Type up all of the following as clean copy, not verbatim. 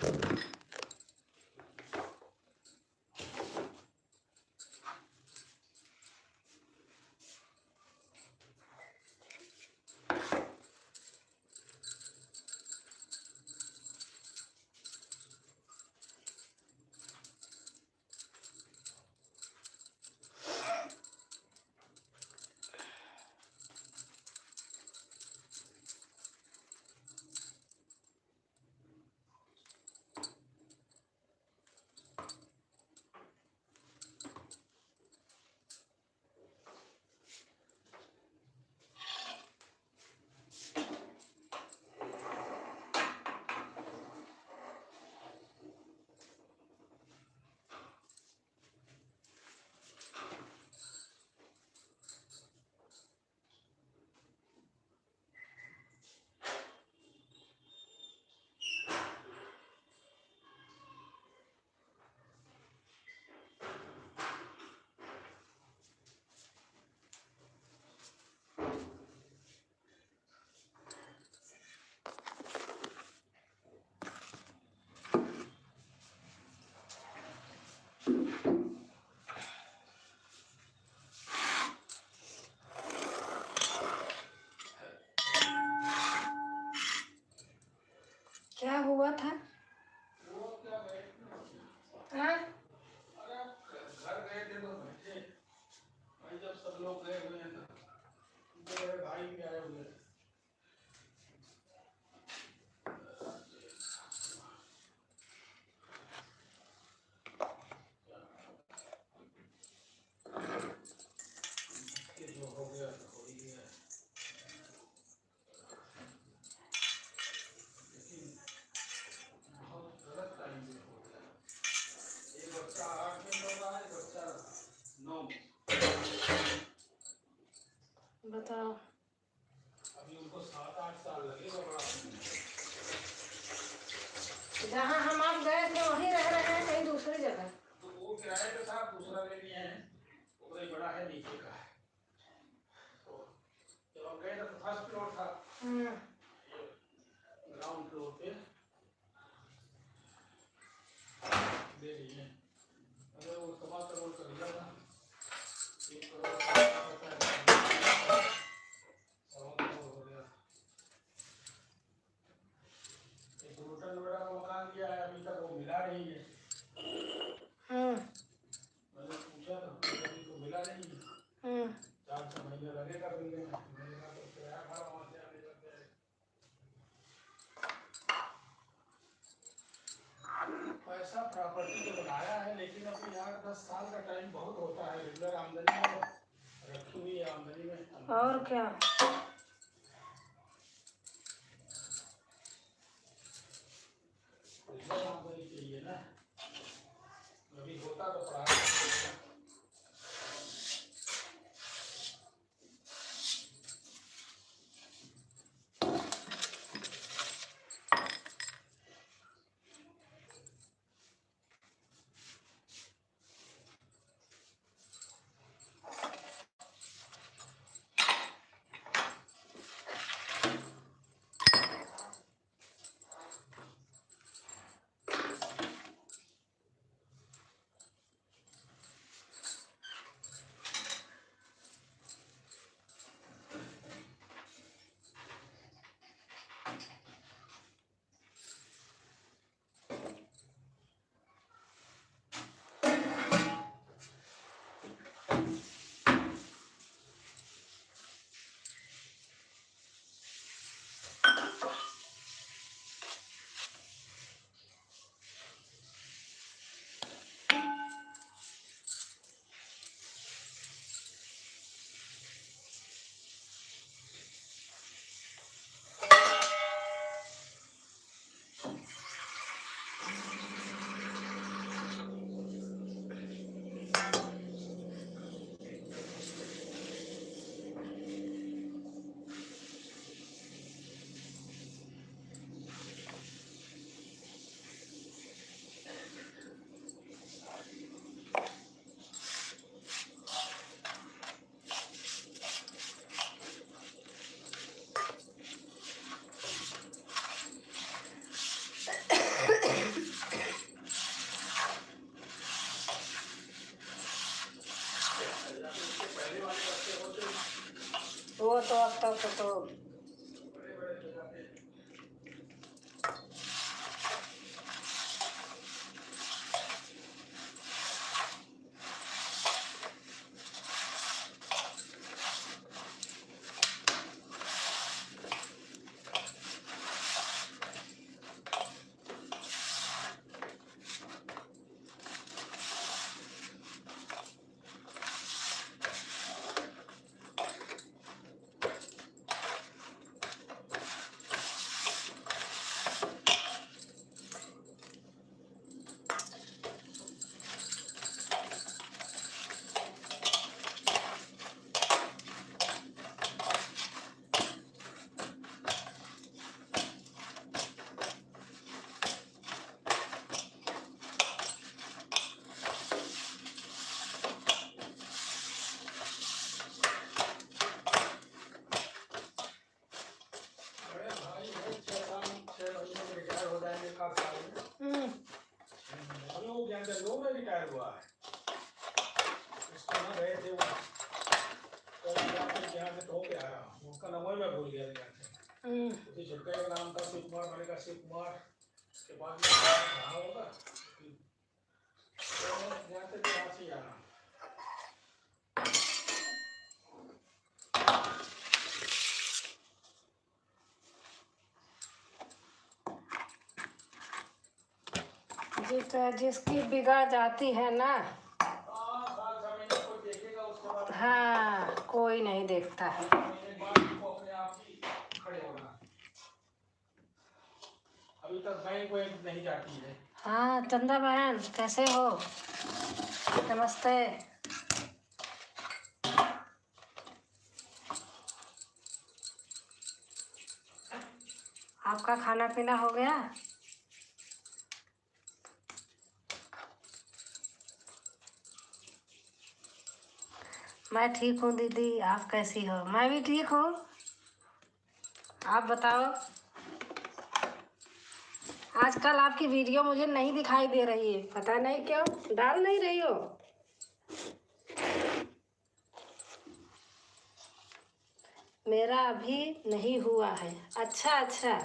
क्या हुआ था? हाँ? घर गए थे तो बैठे भाई, जब सब लोग गए हुए हैं तो मेरे भाई भी आए हुए हैं। जो हो गया तो हो ही गया, लेकिन बहुत गलत टाइम पे हो गया। एक बच्चा 8 में पढ़ रहा है, एक बच्चा 9 में। बताओ। अभी उनको 7-8 साल लगेगा बड़ा। जहाँ हम आप गए थे वहीं रह रहे हैं, कहीं दूसरी जगह? तो वो किराए पे साहब दूसरा ले लिए हैं, वो बड़ा बड़ा है, नीचे का है। तो जब हम गए तो फर्स्ट फ्लोर था, ग्राउंड फ्लोर पे ले लिए। अगर वो सवा करोड़ का लिया था, 1 करोड़ सवा करोड़ हो गया। एक होटल वगैरह का मकान लिया है, अभी तक वो मिला नहीं है। मैंने पूछा था, अभी तो मिला नहीं है। 4-6 महीने लगेगा मिलने में। मैंने कहा तो किराया भाड़ा वहाँ से आने लग जाएगा। पैसा प्रॉपर्टी को बनाया है, लेकिन अभी 8-10 साल का टाइम बहुत होता है। रेगुलर आमदनी में रखी हुई है, आमदनी में और क्या? रेगुलर आमदनी चाहिए ना। अभी होता तो पढ़ाई तो बड़े बड़े जगह पे रिटायर हुआ है। उसको ना गए थे वो यहाँ से धो के आया, उसका नंबर मैं भूल गया उसी छुटका का नाम था शिव कुमार, मैंने कहा शिव कुमार के बाद में कहा होगा तो यहाँ से ही आना। जिसकी बिगड़ जाती है ना, हाँ कोई नहीं देखता है। अभी तक बैंक नहीं जाती है। हाँ चंदा बहन कैसे हो? नमस्ते। आपका खाना पीना हो गया? मैं ठीक हूँ दीदी, आप कैसी हो? मैं भी ठीक हूँ। आप बताओ। आजकल आपकी वीडियो मुझे नहीं दिखाई दे रही है, पता नहीं क्यों डाल नहीं रही हो। मेरा अभी नहीं हुआ है। अच्छा अच्छा।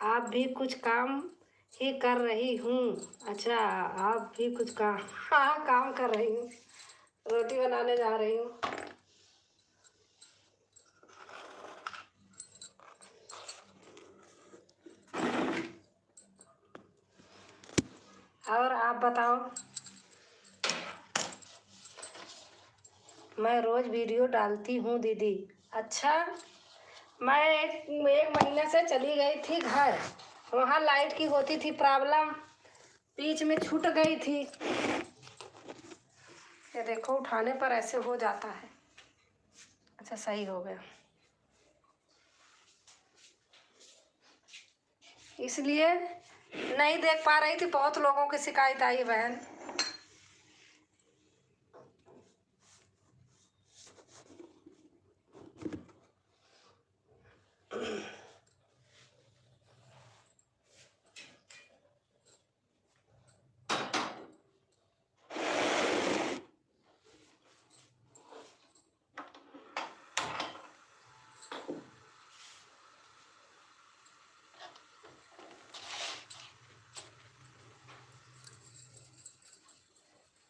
आप भी कुछ काम ही कर रही हूँ? अच्छा आप भी कुछ काम, हाँ काम कर रही हूँ, रोटी बनाने जा रही हूँ। और आप बताओ। मैं रोज़ वीडियो डालती हूँ दीदी। अच्छा मैं एक महीने से चली गई थी घर, वहाँ लाइट की होती थी प्रॉब्लम, बीच में छूट गई थी। ये देखो उठाने पर ऐसे हो जाता है। अच्छा सही हो गया, इसलिए नहीं देख पा रही थी। बहुत लोगों की शिकायत आई बहन।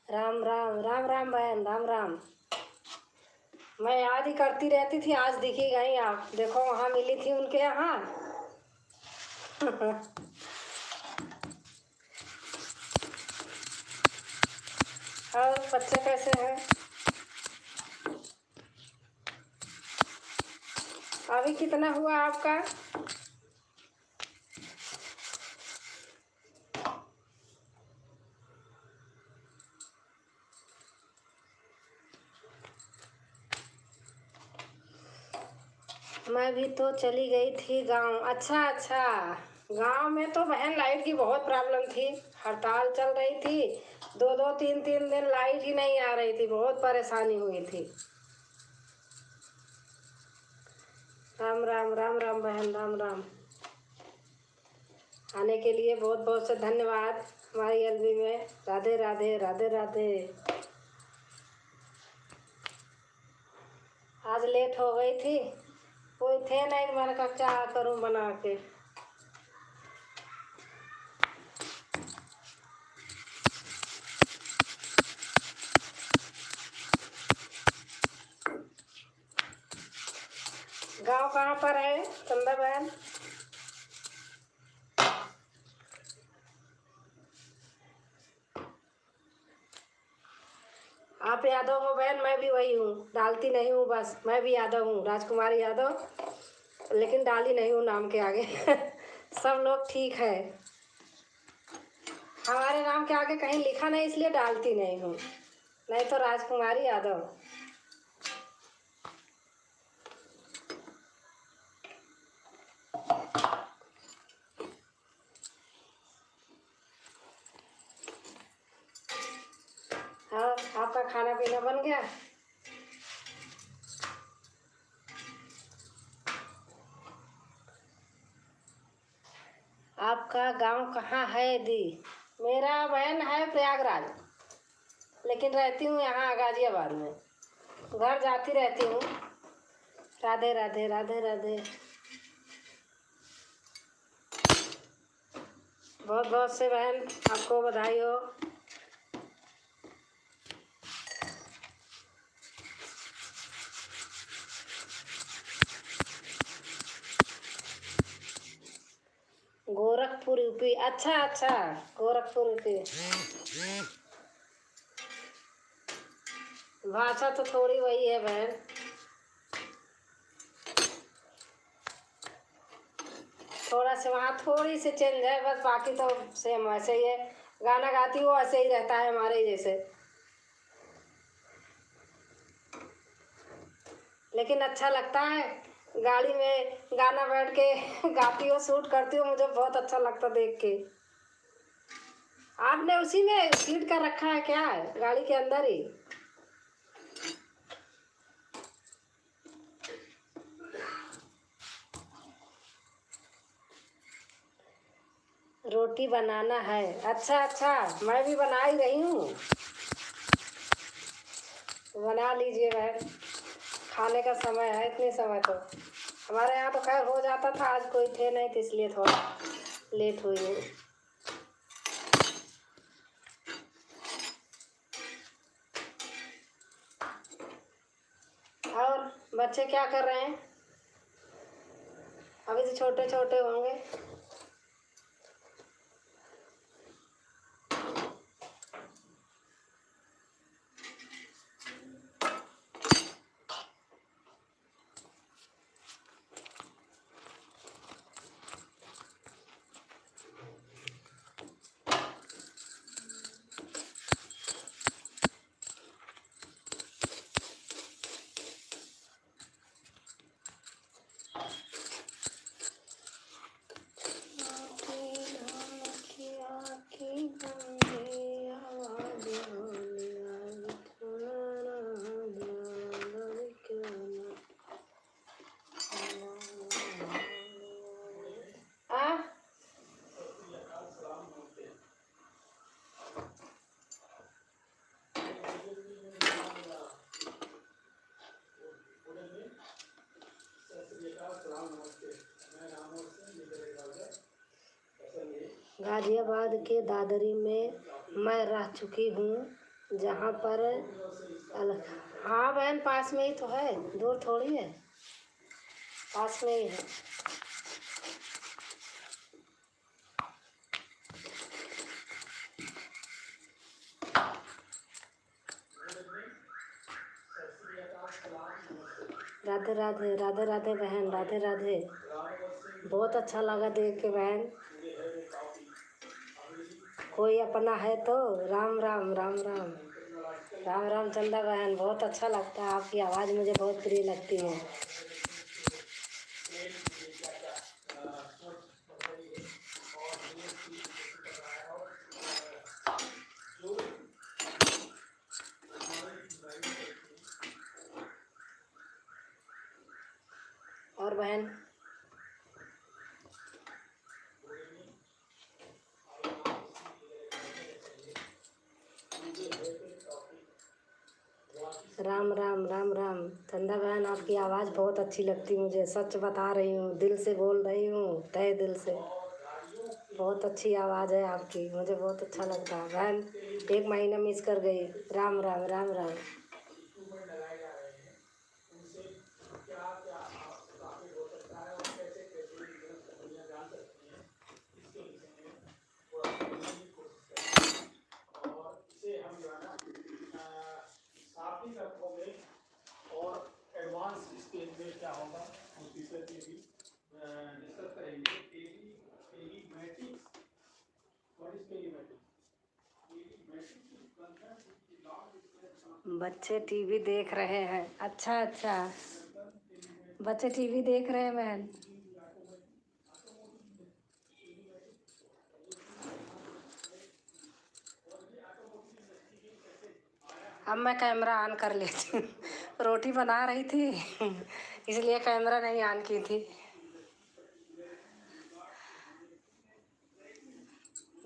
राम राम राम राम बहन, राम राम। मैं याद ही करती रहती थी, आज दिखी गई आप। देखो वहाँ मिली थी उनके यहाँ। और बच्चे कैसे हैं? अभी कितना हुआ आपका? मैं भी तो चली गई थी गांव। अच्छा अच्छा। गांव में तो बहन लाइट की बहुत प्रॉब्लम थी, हड़ताल चल रही थी। दो दो तीन तीन दिन लाइट ही नहीं आ रही थी, बहुत परेशानी हुई थी। राम राम राम राम बहन, राम राम। आने के लिए बहुत बहुत से धन्यवाद। हमारी एलबी में। राधे राधे राधे राधे। आज लेट हो गई थी, कोई थे नहीं, मैंने कहा क्या करूं बना के। गांव कहाँ पर है चंदा बहन? आप यादव हो बहन? मैं भी वही हूँ, डालती नहीं हूँ, बस मैं भी यादव हूँ, राजकुमारी यादव, लेकिन डाली नहीं हूँ नाम के आगे। सब लोग ठीक है, हमारे नाम के आगे कहीं लिखा नहीं इसलिए डालती नहीं हूँ, नहीं तो राजकुमारी यादव। हाँ, आपका खाना पीना बन गया? आपका गांव कहाँ है दी? मेरा बहन है प्रयागराज, लेकिन रहती हूँ यहाँ गाजियाबाद में, घर जाती रहती हूँ। राधे राधे राधे राधे। बहुत बहुत से बहन आपको बधाई हो। गोरखपुर यूपी? अच्छा अच्छा, गोरखपुर यूपी। भाषा तो थोड़ी वही है बहन, थोड़ा से वहाँ थोड़ी सी चेंज है बस, बाकी तो सेम वैसे ही है। गाना गाती हूँ वैसे ही रहता है हमारे जैसे, लेकिन अच्छा लगता है गाड़ी में गाना बैठ के गाती हूँ, शूट करती हूँ, मुझे बहुत अच्छा लगता देख के। आपने उसी में सीट कर रखा है क्या, गाड़ी के अंदर ही? रोटी बनाना है? अच्छा अच्छा, मैं भी बना ही रही हूँ, बना लीजिए बहन, खाने का समय है, इतने समय तो हमारे यहाँ तो खैर हो जाता था, आज कोई थे नहीं तो इसलिए थोड़ा लेट हुई हूँ। और बच्चे क्या कर रहे हैं? अभी तो छोटे छोटे होंगे। गाजियाबाद के दादरी में मैं रह चुकी हूँ, जहाँ पर हाँ बहन, पास में ही तो है, दूर थोड़ी है, पास में ही है। राधे राधे राधे राधे बहन, राधे राधे। बहुत अच्छा लगा देख के बहन, कोई अपना है तो राम राम राम राम राम राम। चंदा बहन बहुत अच्छा लगता है, आपकी आवाज़ मुझे बहुत प्रिय लगती है। और बहन राम राम राम राम। चंदा बहन, आपकी आवाज़ बहुत अच्छी लगती मुझे, सच बता रही हूँ, दिल से बोल रही हूँ, तहे दिल से। बहुत अच्छी आवाज़ है आपकी, मुझे बहुत अच्छा लगता है बहन। 1 महीना मिस कर गई। राम राम राम राम। स्टार्टिंग रखोगे और एडवांस स्टेज में क्या होगा हम तीसरे पे भी डिस्कस करेंगे। पेरीमेटिक्स, व्हाट इज पेरीमेटिक्स? बच्चे टीवी देख रहे हैं। अच्छा अच्छा, बच्चे टीवी देख रहे हैं बहन। अब मैं कैमरा ऑन कर लेती हूँ। रोटी बना रही थी इसलिए कैमरा नहीं ऑन की थी।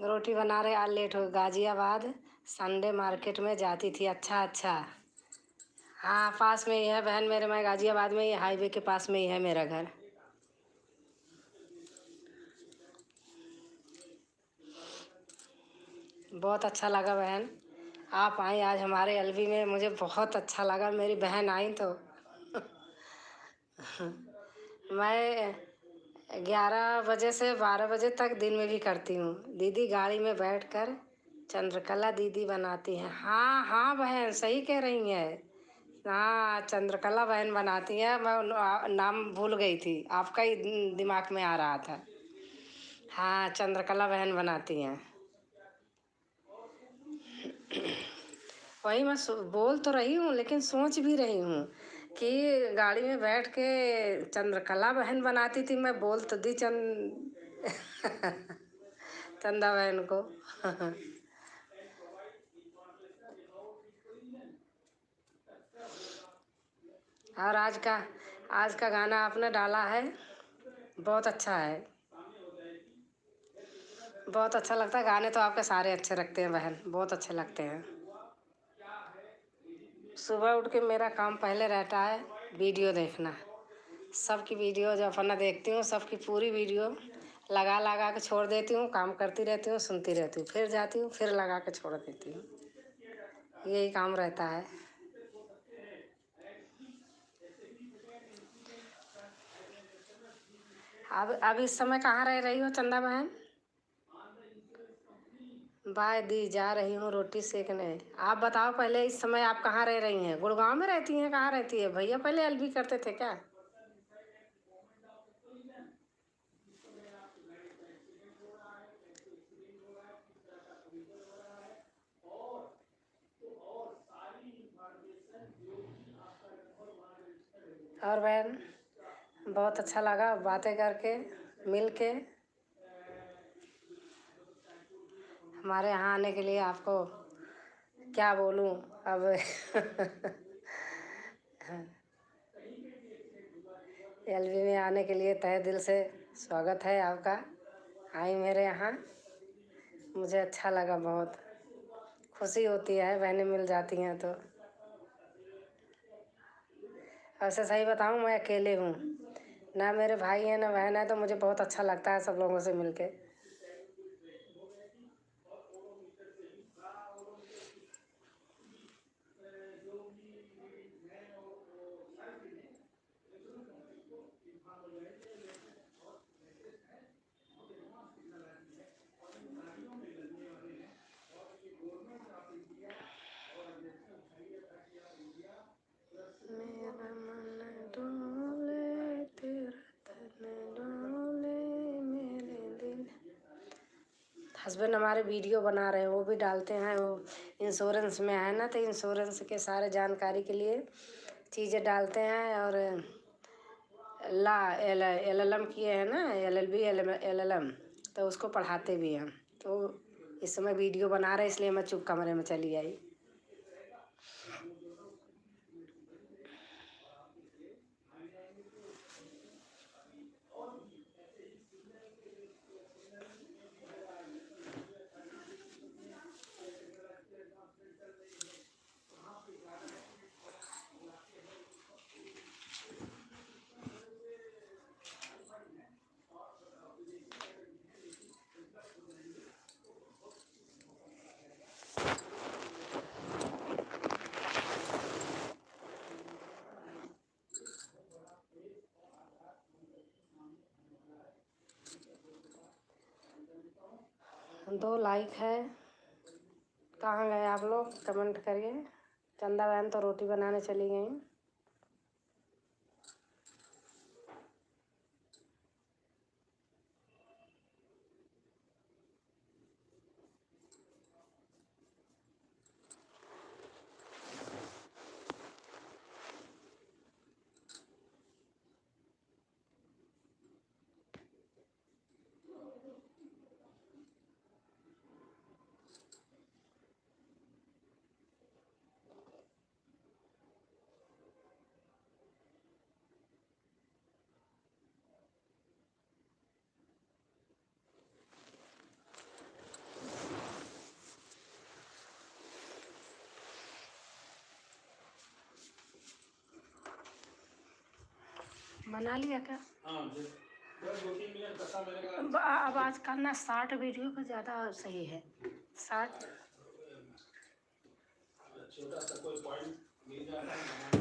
रोटी बना रहे, आज लेट हो। गाजियाबाद संडे मार्केट में जाती थी। अच्छा अच्छा, हाँ पास में ही है बहन मेरे। मैं गाजियाबाद में ही, हाईवे के पास में ही है मेरा घर। बहुत अच्छा लगा बहन, आप आई आज हमारे एलवी में, मुझे बहुत अच्छा लगा। मेरी बहन आई तो मैं 11 बजे से 12 बजे तक दिन में भी करती हूँ। दीदी गाड़ी में बैठकर चंद्रकला दीदी बनाती हैं। हाँ हाँ बहन, सही कह रही हैं। हाँ, चंद्रकला बहन बनाती हैं। मैं नाम भूल गई थी, आपका ही दिमाग में आ रहा था। हाँ, चंद्रकला बहन बनाती हैं। वही मैं बोल तो रही हूँ, लेकिन सोच भी रही हूँ कि गाड़ी में बैठ के चंद्रकला बहन बनाती थी। मैं बोल तो दी चंदा बहन को और आज का गाना आपने डाला है, बहुत अच्छा है, बहुत अच्छा लगता है। गाने तो आपके सारे अच्छे लगते हैं बहन, बहुत अच्छे लगते हैं। सुबह उठ के मेरा काम पहले रहता है वीडियो देखना। सबकी वीडियो जब अपना देखती हूँ, सबकी पूरी वीडियो लगा लगा के छोड़ देती हूँ। काम करती रहती हूँ, सुनती रहती हूँ, फिर जाती हूँ, फिर लगा के छोड़ देती हूँ। यही काम रहता है। अब इस समय कहाँ रह रही हो चंदा बहन? बाय दी, जा रही हूँ रोटी सेकने। आप बताओ पहले, इस समय आप कहाँ रह रही हैं? गुड़गांव में रहती हैं? कहाँ रहती है? भैया पहले एलबी करते थे क्या? और बहन, बहुत अच्छा लगा बातें करके, मिल के। हमारे यहाँ आने के लिए आपको क्या बोलूँ अब एलवी में आने के लिए तहे दिल से स्वागत है आपका। आई मेरे यहाँ, मुझे अच्छा लगा, बहुत खुशी होती है बहनें मिल जाती हैं तो। वैसे सही बताऊँ, मैं अकेले हूँ, ना मेरे भाई हैं ना बहन है, तो मुझे बहुत अच्छा लगता है सब लोगों से मिलके। मेरा मन डोले, तेरा तन डोले, मेरे दिल। हस्बैंड हमारे वीडियो बना रहे हैं, वो भी डालते हैं। वो इंश्योरेंस में है ना, तो इंश्योरेंस के सारे जानकारी के लिए चीज़ें डालते हैं। और LLM किए हैं ना, LLB LLM, तो उसको पढ़ाते भी हैं। तो इस समय वीडियो बना रहे, इसलिए मैं चुप कमरे में चली आई। 2 लाइक है। कहाँ गए आप लोग, कमेंट करिए। चंदा बहन तो रोटी बनाने चली गई। बना लिया क्या? हाँ जी, बस 2-3 मिनट कसा मेरे का। अब आजकल ना शॉर्ट वीडियो को ज़्यादा सही है। शॉर्ट छोटा सा कोई पॉइंट मिल जाता है।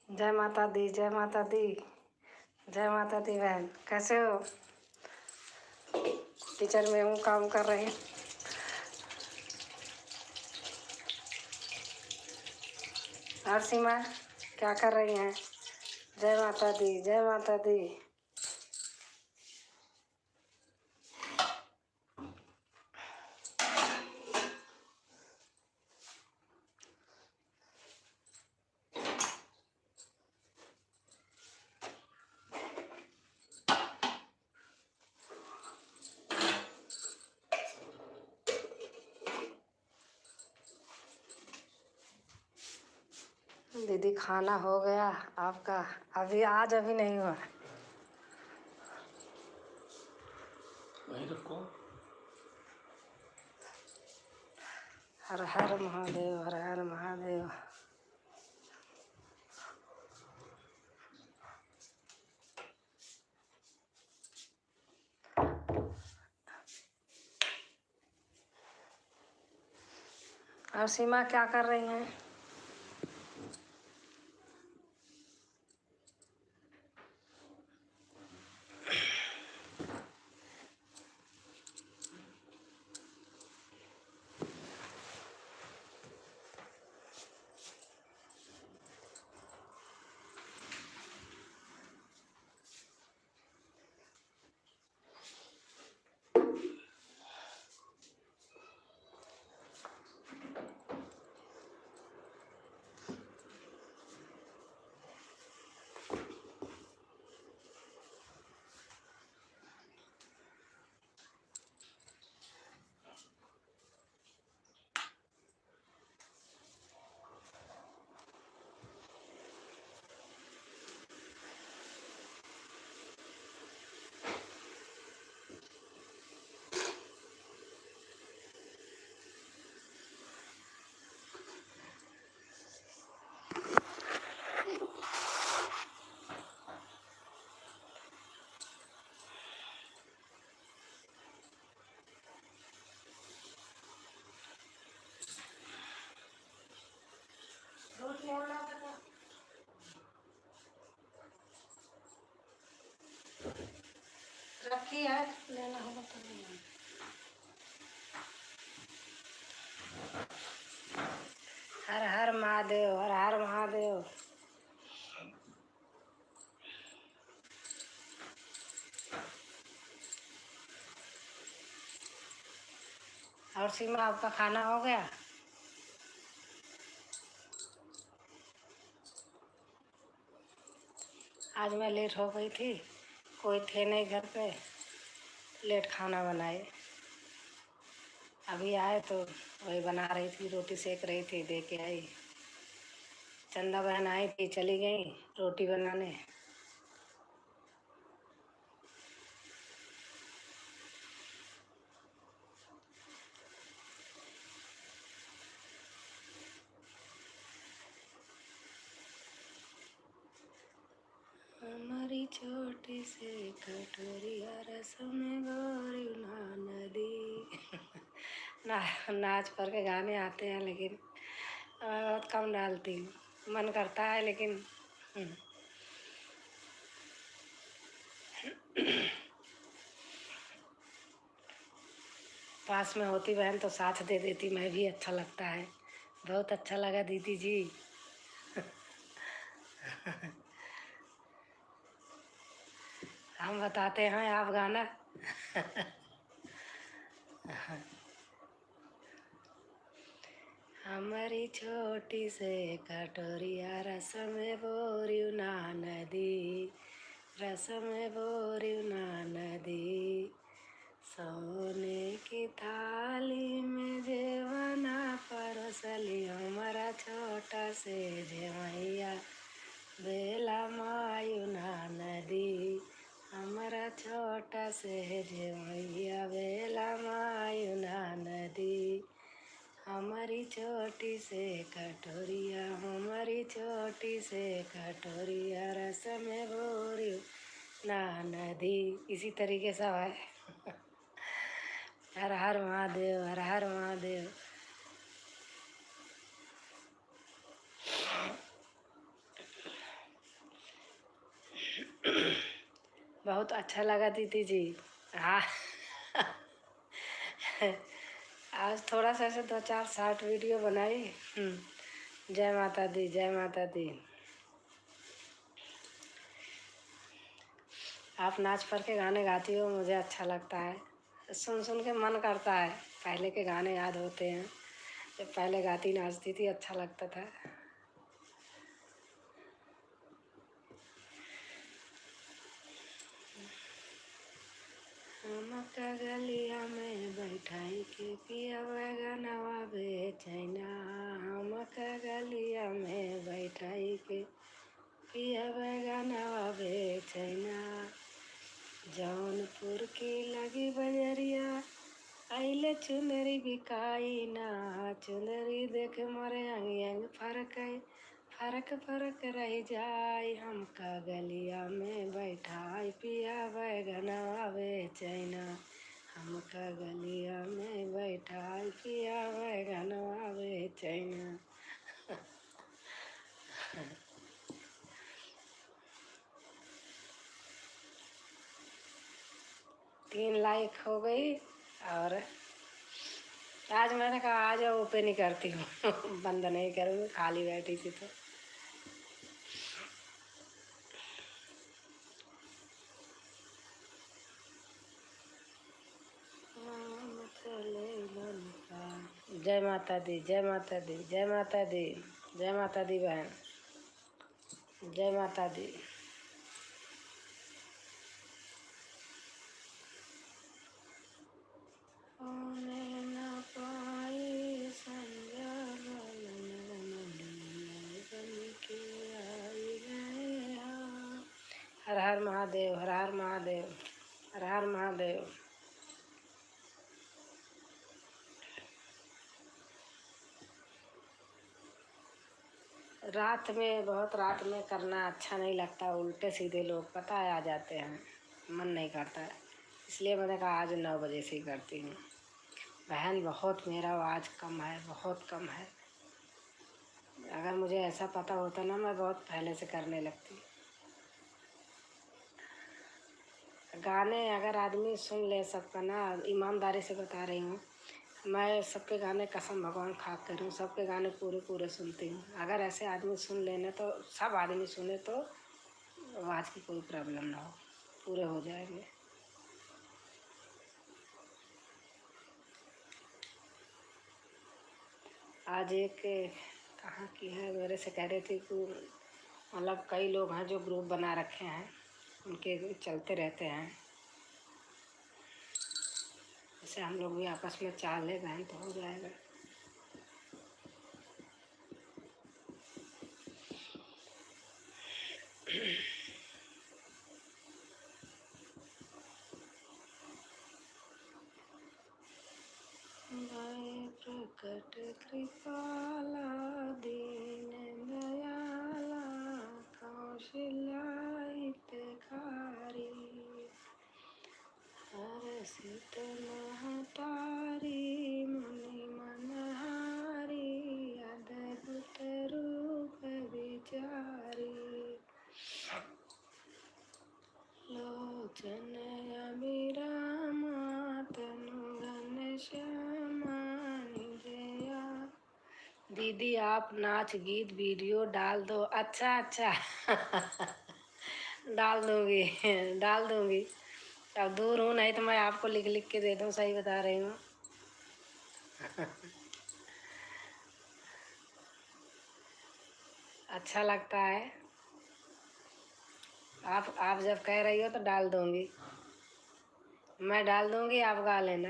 जय माता दी, जय माता दी, जय माता दी बहन। कैसे हो? किचन में हूँ, काम कर रही हूँ। और सीमा क्या कर रही हैं? जय माता दी, जय माता दी। दीदी खाना हो गया आपका? अभी नहीं हुआ। वहीं रखो। हर हर महादेव, हर हर महादेव। और सीमा क्या कर रही हैं? रखी है, लेना होगा तो लेना। हर हर महादेव, हर हर महादेव। और सीमा, आपका खाना हो गया? आज मैं लेट हो गई थी, कोई थे नहीं घर पे, लेट खाना बनाए। अभी आए तो वही बना रही थी, रोटी सेक रही थी, दे के आई। चंदा बहन आई थी, चली गई रोटी बनाने। हमारी छोटी से कटोरिया रस में गोरी ना नदी। नाच पर के गाने आते हैं, लेकिन मैं बहुत कम डालती हूँ। मन करता है लेकिन पास में होती बहन तो साथ दे देती, मैं भी, अच्छा लगता है। बहुत अच्छा लगा दीदी जी। हम बताते हैं, आप गाना। हमारी छोटी से कटोरिया रस में बोरियो ना नदी, रस में बोरियो ना नदी। सोने की थाली में जेवना परोसली, हमारा छोटा से जेवैया बेला मायू ना नदी। हमारा छोटा से जेवैया बेला मायू ना नदी। हमारी छोटी से कटोरिया, हमारी छोटी से कटोरिया रस में भोरियो ना नदी। इसी तरीके से है। हर हर महादेव, हर हर महादेव। बहुत अच्छा लगा दीदी जी। हाँ। आज थोड़ा सा ऐसे 2-4 शॉर्ट वीडियो बनाई। जय माता दी, जय माता दी। आप नाच पर के गाने गाती हो, मुझे अच्छा लगता है। सुन सुन के मन करता है, पहले के गाने याद होते हैं। जब पहले गाती नाचती थी, अच्छा लगता था। हमका गलिया में बैठाई के पिया बैगनवा बेचैना। हमका गलिया में बैठाई के पिया बैगनवा बेचैना। जौनपुर की लगी बजरिया, आइले चुनरी बिकाई ना। चुनरी देख मोरे अंग अंग फरक फरक रह जाए। हमका गलिया में बैठाई पिया बैगनवा बेचैना। हमका गलिया में बैठाई पिया बैगनवा बेचैना। 3 लाइक हो गई। और आज मैंने कहा आज ओपन नहीं करती हूँ। बंद नहीं करूँगी, खाली बैठी थी तो। जय माता दी, जय माता दी, जय माता दी, जय माता दी बहन, जय माता दी। हर हर महादेव, हर हर महादेव, हर हर महादेव। रात में, बहुत रात में करना अच्छा नहीं लगता। उल्टे सीधे लोग पता है आ जाते हैं, मन नहीं करता है। इसलिए मैंने कहा आज 9 बजे से ही करती हूँ। बहन बहुत मेरा आवाज़ कम है, बहुत कम है। अगर मुझे ऐसा पता होता ना, मैं बहुत पहले से करने लगती। गाने अगर आदमी सुन ले सबका ना, ईमानदारी से बता रही हूँ, मैं सबके गाने कसम भगवान खा कर हूँ, सबके गाने पूरे पूरे सुनती हूँ। अगर ऐसे आदमी सुन लेने तो सब आदमी सुने तो आवाज़ की कोई प्रॉब्लम ना हो, पूरे हो जाएंगे। आज एक कहाँ की है, मेरे से कह रही थी कि मतलब कई लोग हैं जो ग्रुप बना रखे हैं, उनके चलते रहते हैं, जैसे हम लोग भी आपस में चाल ले बहन तो हो जाएगा। प्रकट कृपाला दीन दयाला कौशल्याहितकारी हरसित महतारी मुनि मनहारी अद्भुत रूप विचारी लोचन अभिरामा तनु घनश्यामा निजया। दीदी आप नाच गीत वीडियो डाल दो। अच्छा अच्छा डाल दूंगी डाल दूंगी। अब दूर हूँ, नहीं तो मैं आपको लिख लिख के दे दूँ, सही बता रही हूँ। अच्छा लगता है, आप जब कह रही हो तो डाल दूंगी, मैं डाल दूंगी, आप गा लेना।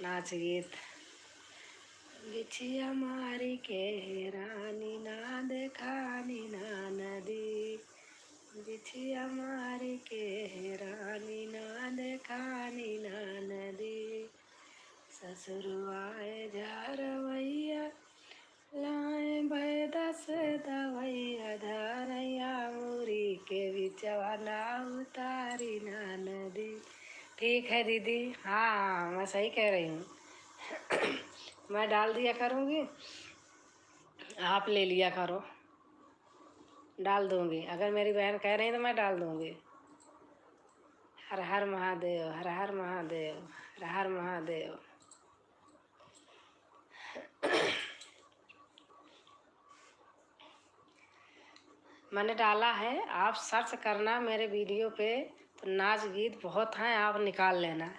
नाच गीत बिछिया मारी के रानी ना देखानी ना नदी, बिछिया मारी के रानी ना देखानी ना नदी, ससुरुआए झारवैया लाए भैदस दवैया धरैया मुरी के बिचवा ना उतारी ना नदी। ठीक है दीदी, हाँ मैं सही कह रही हूँ। मैं डाल दिया करूँगी, आप ले लिया करो, डाल दूँगी। अगर मेरी बहन कह रही है तो मैं डाल दूँगी। हर हर महादेव, हर हर महादेव, हर हर महादेव। मैंने डाला है, आप सर्च करना मेरे वीडियो पे, तो नाच गीत बहुत हैं, आप निकाल लेना।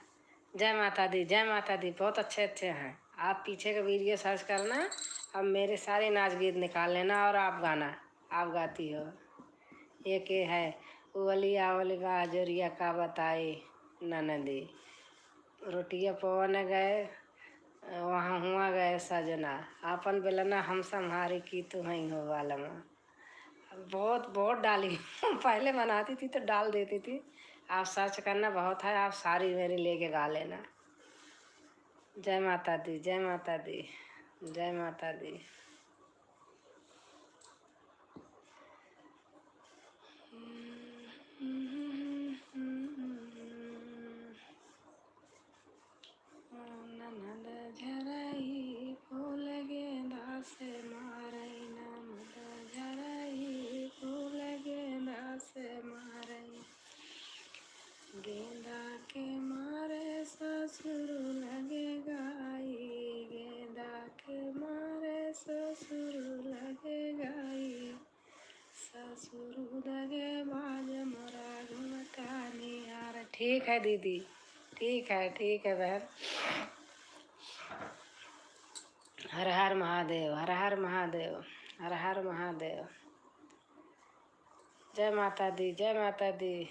जय माता दी, जय माता दी, बहुत अच्छे अच्छे हैं। आप पीछे का वीडियो सर्च करना, अब मेरे सारे नाच गीत निकाल लेना और आप गाना, आप गाती हो। एक ये है उवलिया उवलिया जोरिया का बताई ननदी, रोटिया पवन गए वहाँ हुआ गए सजना, आपन बेलना हम संहारी की तू हई हो वालमा। बहुत बहुत डाली पहले बनाती थी तो डाल देती थी, आप सर्च करना, बहुत है, आप सारी मेरी लेके गा लेना। जय माता दी, जय माता दी, जय माता दी। ननद झरई फूल गेंदा से मारई, ननद झरई फूल गेंदा से मारई, गेंदा के मारे ससुर लगे गाई, गेंदा के मारे ससुर लगे गाई, ससुर लगे बाज मोरा घुमता निहार। ठीक है दीदी, ठीक है बहन। हर हर महादेव, हर हर महादेव, हर हर महादेव। जय माता दी, जय माता दी।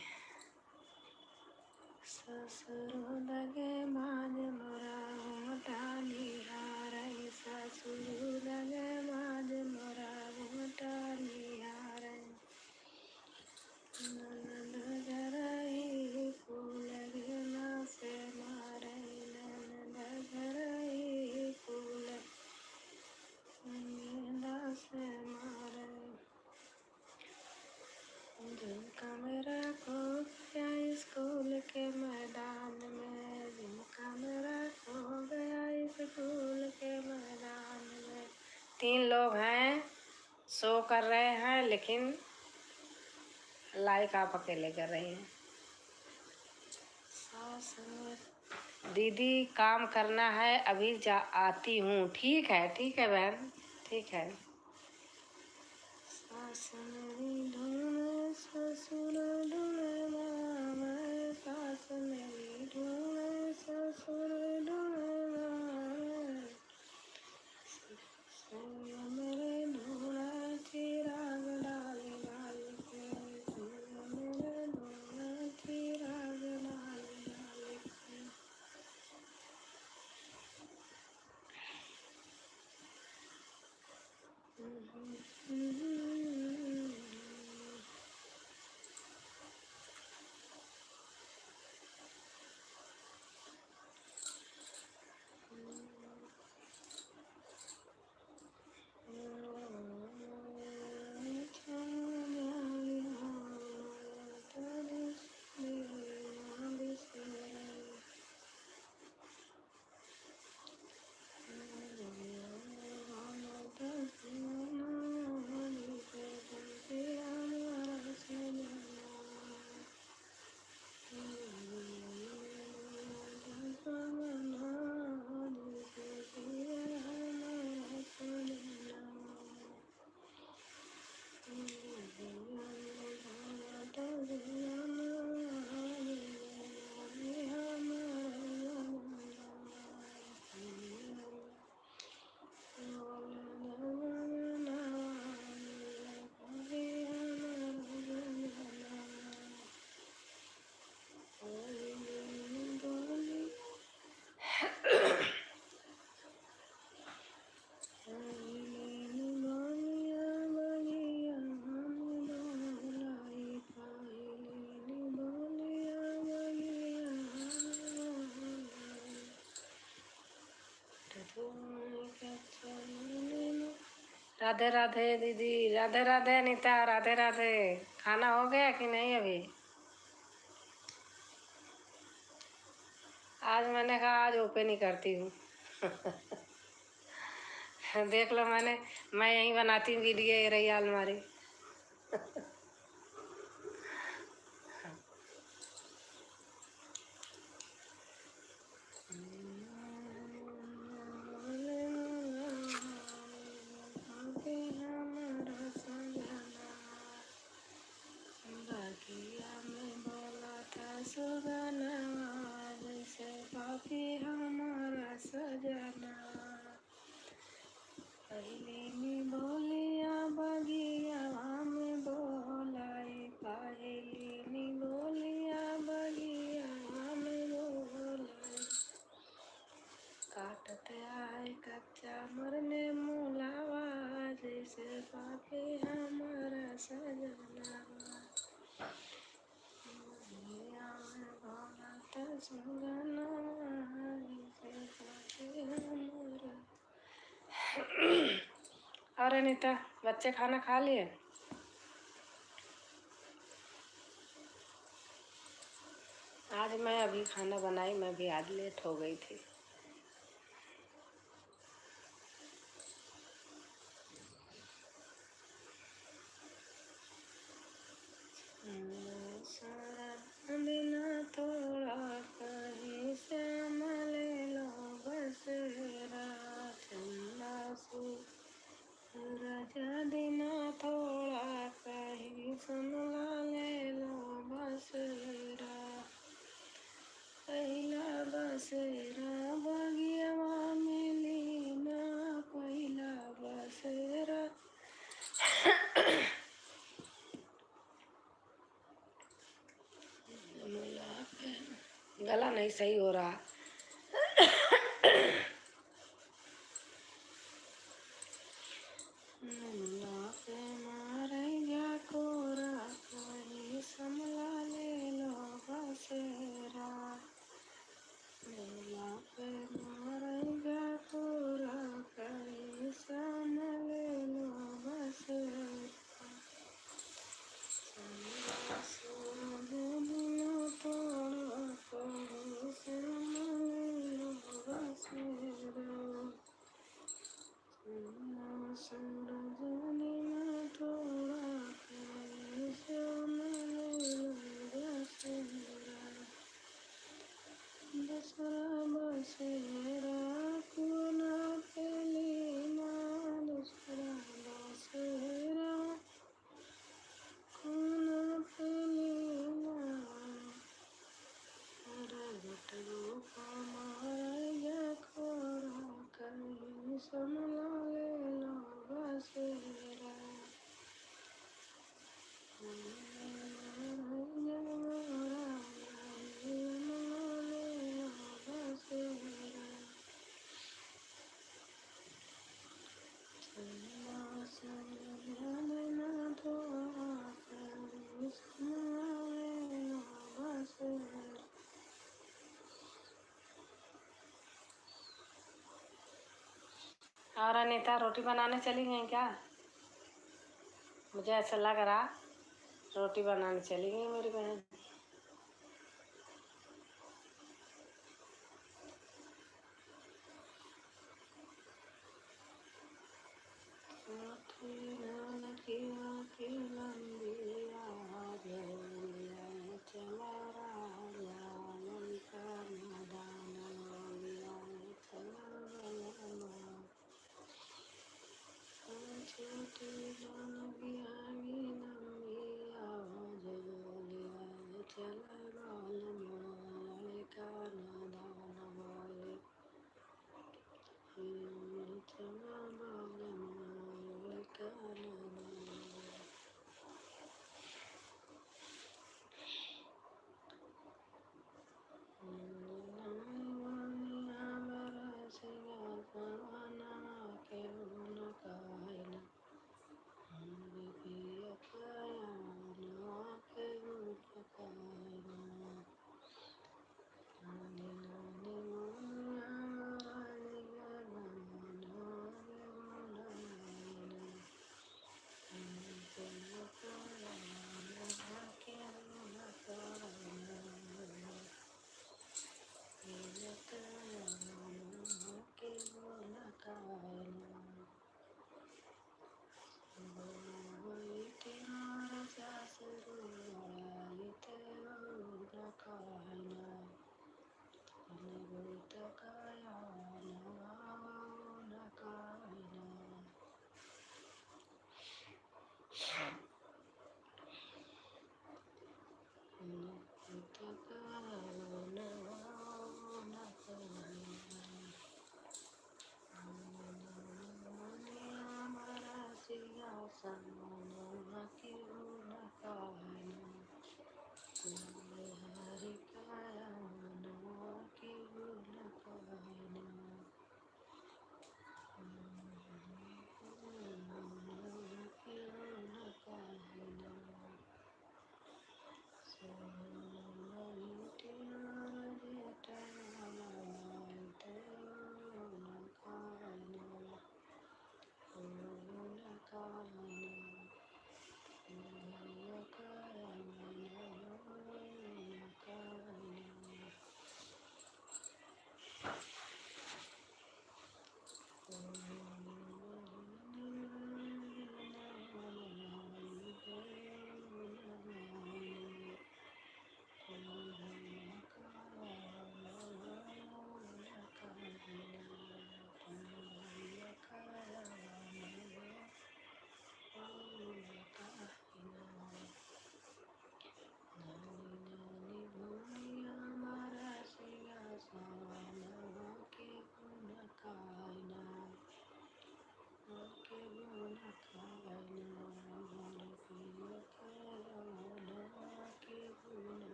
ससुर लगे बाज मोरा घुमता निहारई, ससुर लगे बाज मोरा घुमता निहारई, ननद झरई फूल गेंदा से मारई, ननद झरई फूल गेंदा से मारई। झुमका मेरा खो गया स्कूल के मैदान में, झुमका मेरा खो गया स्कूल के मैदान में। 3 लोग हैं, शो कर रहे हैं, लेकिन लाइक आप अकेले कर रही हैं। दीदी काम करना है, अभी जा आती हूँ। ठीक है बहन, ठीक है। सास मेरी ढूंढे ससुर ढूंढे मामे, सास मेरी ढूंढे ससुर ढूंढे मामे, सैया मेरे ढूंढे चिराग डाली डाली के, सैया मेरे ढूंढे चिराग डाली डाली के। राधे राधे दीदी, राधे राधे अनीता, राधे राधे। खाना हो गया कि नहीं अभी? आज मैंने कहा आज ओपन ही करती हूँ। देख लो, मैं यहीं बनाती हूँ वीडियो, ये रही अलमारी। हमारा सजना पहली बोलिया बगिया में बोलाई, पहली बोलिया बगिया में बोलाई, काटते आए कच्चा मरने मुलावा, जैसे पापी हमारा सजना, सुगना जैसे पापी हमारा। और अनीता, बच्चे खाना खा लिए? आज मैं अभी खाना बनाई, मैं भी आज लेट हो गई थी। बिना थोड़ा कहीं से ले लो बसेरा, चंदा सूरज दिना थोड़ा कहीं सुनला ले लो बसेरा, पहला बसेरा बगिया में लीना, पहला बसेरा। गला नहीं सही हो रहा। समला ले लो बसेरा, पे मारेगा कोरा, कहीं सम ले लो बसेरा, तोड़ा कहीं सम दूसरा बसेरा कुआना पेलीना दूसरा बसेरा कुआना पेलीना रगटलो कमाया खोरा कहीं समला लेला बसेरा और अनीता रोटी बनाने चली गई क्या? मुझे ऐसा लग रहा रोटी बनाने चली गई मेरी बहन। चला राजा लंका मैदान छोटी बिहारी नंबिया जलिया चला बाल लड़का नादान बोले चला बाल लड़का नादान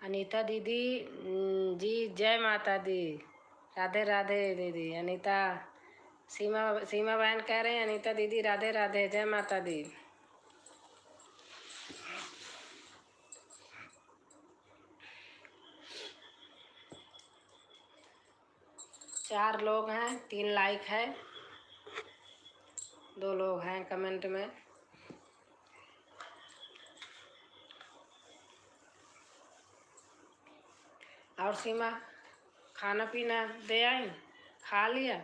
अनीता दीदी जी जय माता दी। राधे राधे दीदी। अनीता सीमा बहन कह रहे हैं अनीता दीदी राधे राधे जय माता दी। चार लोग हैं, 3 लाइक है, 2 लोग हैं कमेंट में। और सीमा खाना पीना दे आई, खा लिया?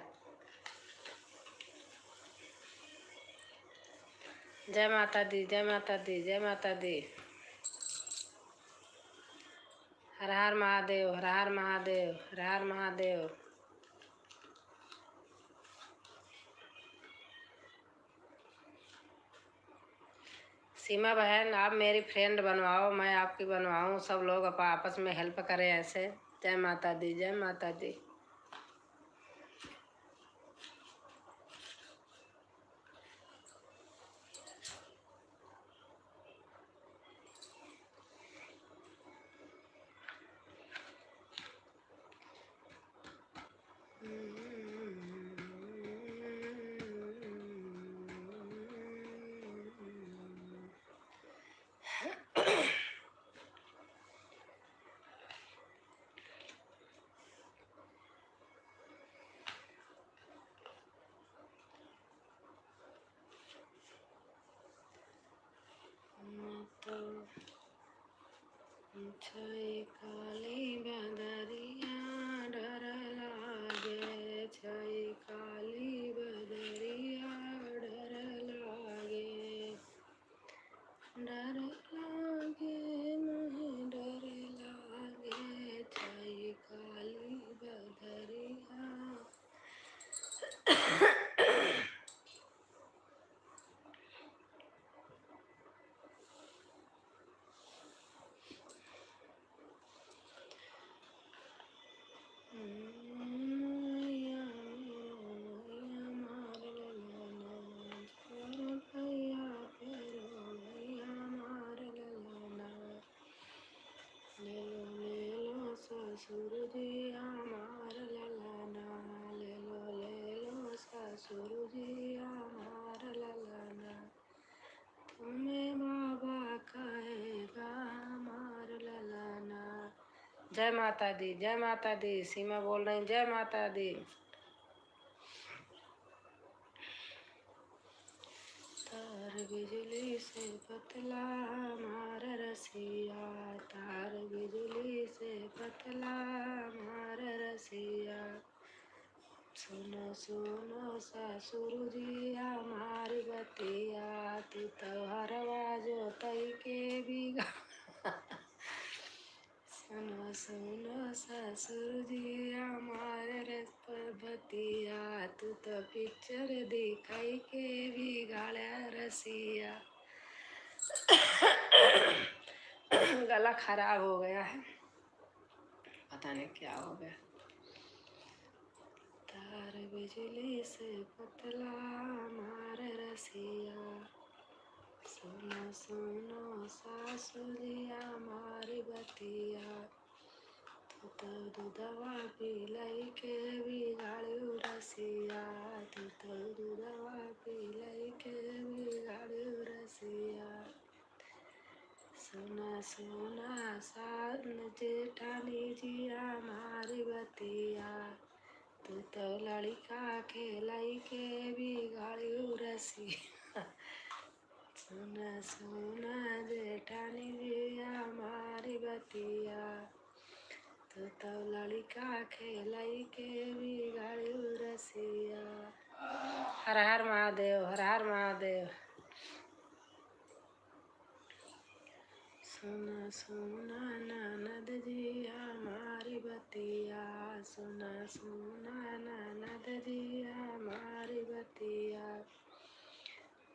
जय माता दी जय माता दी जय माता दी। हर हर महादेव हर हर महादेव हर हर महादेव। सीमा बहन आप मेरी फ्रेंड बनवाओ, मैं आपकी बनवाऊँ, सब लोग आपस में हेल्प करें ऐसे। जय माता दी जय माता दी। छई काली बदरिया डर लागे, छई काली बदरिया डर लागे, डर लागे मुहे डर लागे, छई काली बदरिया। ससुर जी हमार ललना, ले लो ससुर जी हमार ललना, तुम्हें बाबा कहेगा हमार ललना। जय माता दी जय माता दी। सीमा बोल रही जय माता दी। तार बिजली से पतला हमार रसिया, तार बिजली से पतला हमार रसिया, सुनो सुनो ससुर जी हमारी बतिया, तू तो हरवा जोतई के बिगा। सुनो सुनो ससुर जी हमारे बतिया, तू तो पिक्चर दिखाई के बिगाड़ा रसिया। गला खराब हो गया है, पता नहीं क्या हो गया। तार बिजली से पतला हमारे रसिया, सुनो सुनो सासु जी हमारी बतिया, तू तो दूधवा पिलाई के बिगाड़ू रसिया, तू तो दूधवा पिलाई के बिगाड़ू रसिया। सुना सुना सान जेठानी जी हमारी बतिया, तू तो लड़का खेलाई के बिगाड़ू रसिया। सुना सुना जेठानी जी हमारी बतिया, तू तो लड़का खेलाई के बिगाड़ू रसिया। हर हर महादेव हर हर महादेव। सुना सुना ननद जी हमारी बतिया, सुना सुना ननद जी हमारी बतिया,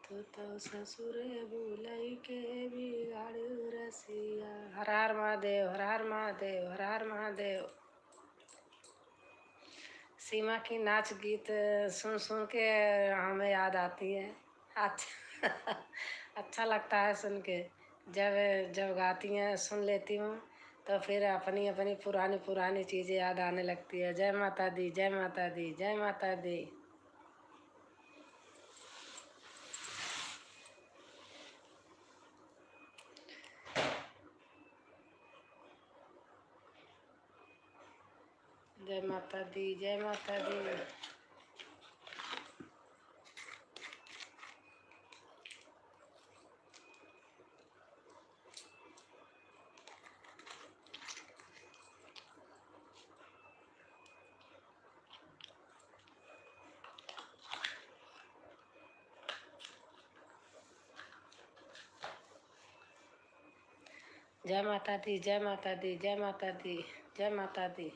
तू तो ससुरे बुलाई के बिगाड़ू रसिया। हर हर महादेव हर हर महादेव हर हर महादेव। सीमा की नाच गीत सुन सुन के हमें याद आती है। अच्छा अच्छा लगता है सुन के। जब जब गाती हैं सुन लेती हूँ तो फिर अपनी अपनी पुरानी पुरानी चीज़ें याद आने लगती है। जय माता दी, जय माता दी, जय माता दी। जय माता दी, जय माता दी। जय माता दी, जय माता दी, जय माता दी, जय माता दी।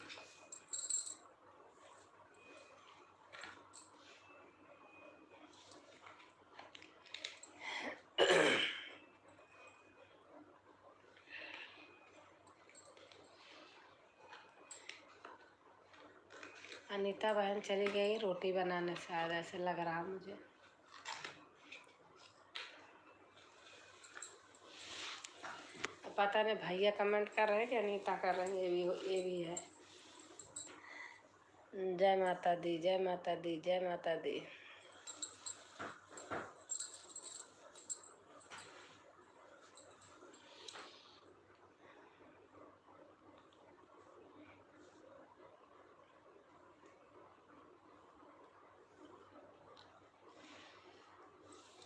अनीता बहन चली गई रोटी बनाने, शायद ऐसे लग रहा मुझे। पता नहीं भैया कमेंट कर रहे हैं कि अनीता कर रही है, ये भी है। जय माता दी, जय माता दी, जय माता दी।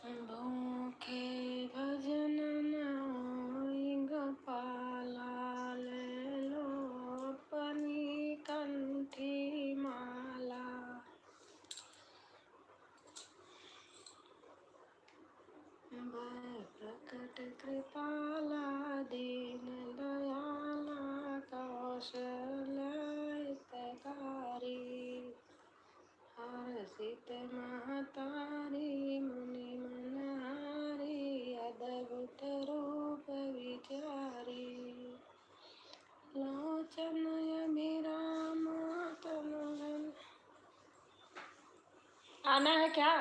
भूखे भजन नाई गोपाला, ले लो अपनी कंठी माला। प्रकट कृपाला, दीन दयाला, कौशल हितकारी। हर्षित महतारी, मुनि मनहारी, अद्भुत रूप विचारी। लोचन अभिराम तनु। आना है क्या?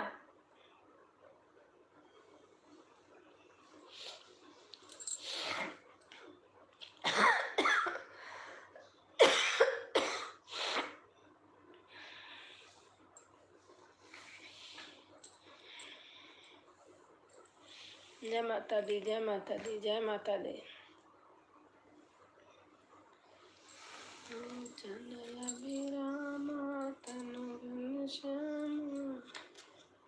जय माता दी, जय माता दी, जय माता दी। लोचन अभिराम तनु घनश्याम,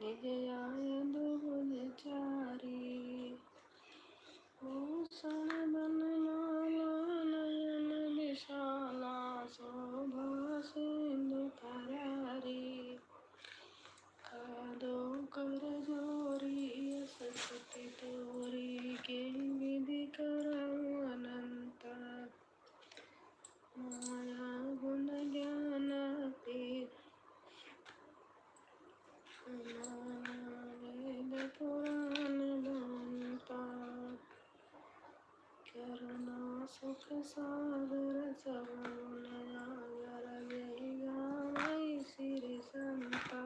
निज आय दुबुध चारी। भूषण बनमाला, नयन विशाला, शोभा सिंधु करारी। कादो कर जोरी, सतति तोरी, के विधि करऊँ अनंता। माया गुण ज्ञान तीर, वेद पुराण बनता। करुणा सुख सागर सगुनागर, जय गावै श्री संता।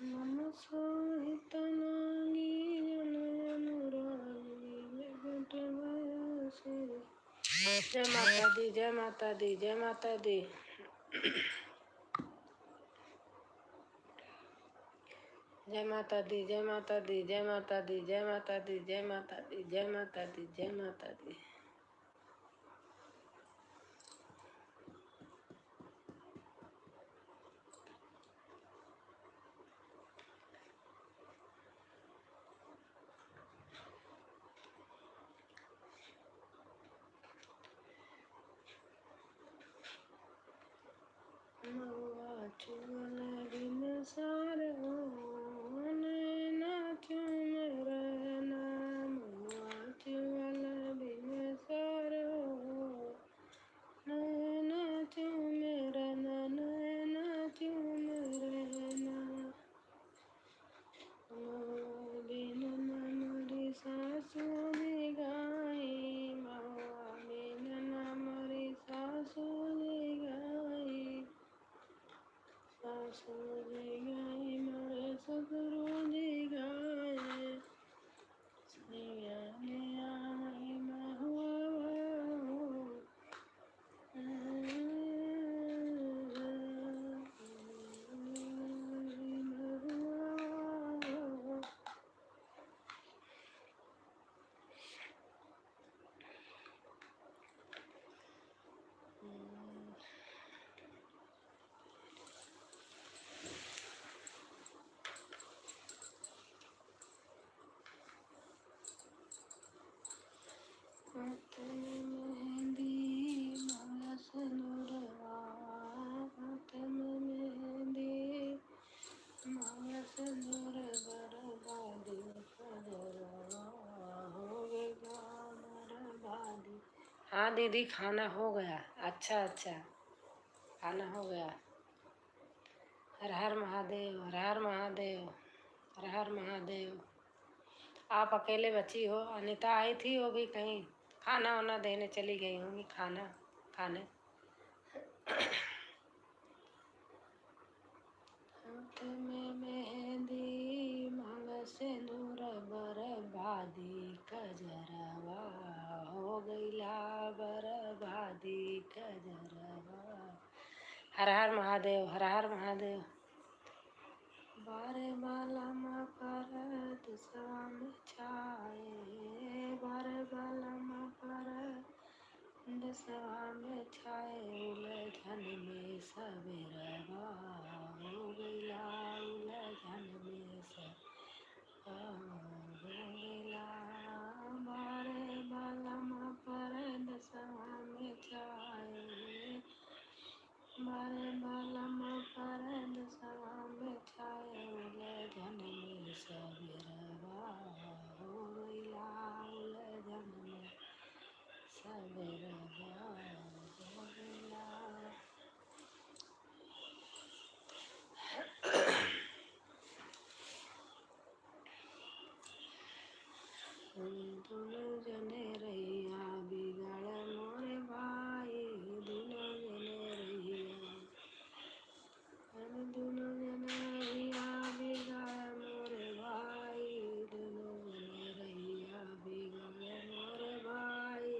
मन सोहित नागी, जन अनुरागी, विकट भय सिर। जय माता दी, जय माता दी, जय माता दी। जय माता दी, जय माता दी, जय माता दी, जय माता दी, जय माता दी, जय माता दी, जय माता दी। महुआ चुअल बिन सार हो, नैना चुम रहना। महुआ चुअल बिन हाँ दीदी, खाना हो गया। अच्छा अच्छा, खाना हो गया। हर हर महादेव, हर हर महादेव, हर हर महादेव। आप अकेले बची हो? अनीता आई थी, वो भी कहीं खाना वाना देने चली गई होंगी, खाना खाने। हाथ में मेहंदी, मांग सिंदूर, बर्बादी कजरवा हो गईला, बर्बादी कजरवा। हर हर महादेव, हर हर महादेव। बारे बालम पर दुश्मन छाए, बारे बालम पर दुश्मन छाए, उलझन में सवेरवा हो गईला, उलझन में सवेरवा हो गईला। बारे बालम पर दुश्मन छाए, बारे बालम पर दुश्मन छाए, उलझन में सवेरवा हो गईला, उलझन में सवेरवा हो गईला। दोनों जने रहिया बिगड़ मोरे भाई, दोनों जने रहिया, दोनों जने रहिया बिगड़ मोरे भाई, दोनों जने रहिया बिगड़ मोरे भाई।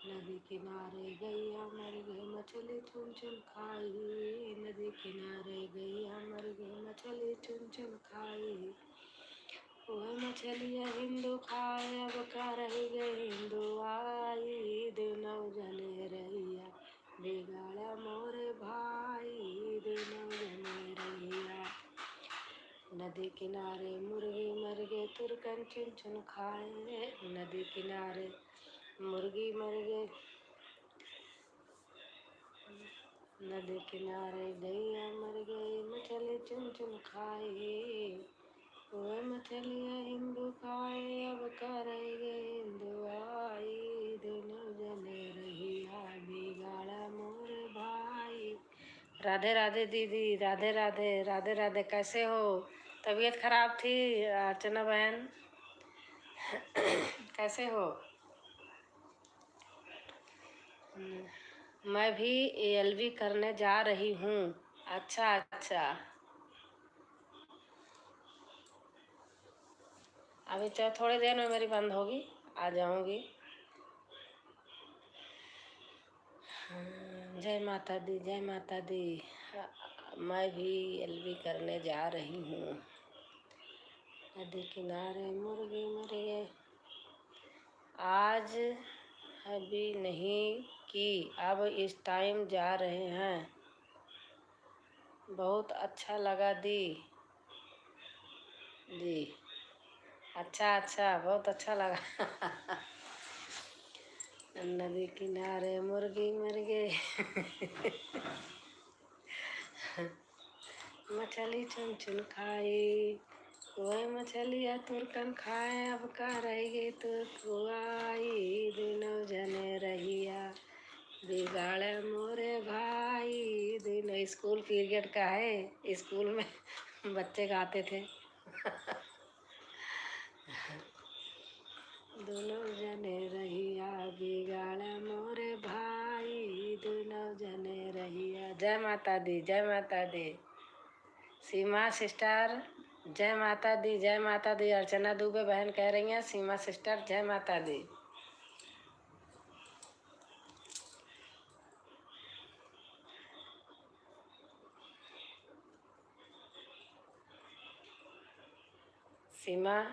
नदी किनारे गैया मर गई, मछली चुन चुन खाई, नदी किनारे गैया मर गई, मछली चुन चुन खाई। वह मछलियाँ हिंदू खाए, अब का रही गई हिंदू आई, दोनों जने रहिया बिगाड़ा मोरे भाई, दोनों जने रहिया। नदी किनारे मुर्गी मर गए, तुरकन चुन चुन खाए, नदी किनारे मुर्गी मर गए, नदी किनारे गैया मर गई, मछली चुन चुन खाई। वह मछलियाँ हिंदू खाए, अब का रह गए हिंदू आई, दोनों जने रहिया बिगाड़ा मोरे भाई। राधे राधे दीदी, राधे राधे, राधे राधे। कैसे हो? तबीयत खराब थी अर्चना बहन? कैसे हो? मैं भी ALV करने जा रही हूँ। अच्छा अच्छा, अभी थोड़ी देर में मेरी बंद होगी, आ जाऊंगी। जय माता दी, जय माता दी। मैं भी ALV करने जा रही हूँ। नदी किनारे मुर्गी मर गए, आज अभी नहीं की, अब इस टाइम जा रहे हैं। बहुत अच्छा लगा दी जी। अच्छा अच्छा, बहुत अच्छा लगा। नदी किनारे मुर्गी मर गए, मछली चुन चुन खाई, वह मछलियाँ तुरकन खाए, अब का रह गई तुरकुआई, दोनों जने रहिया बिगाड़े मोरे भाई। दोनों स्कूल पीरियड का है, स्कूल में बच्चे गाते थे। दोनों जने रहिया बिगाड़ा मोरे भाई, दोनों जने रहिया। जय माता दी, जय माता दी। सीमा सिस्टर जय माता दी, जय माता दी। अर्चना दुबे बहन कह रही हैं, सीमा सिस्टर जय माता दी। सीमा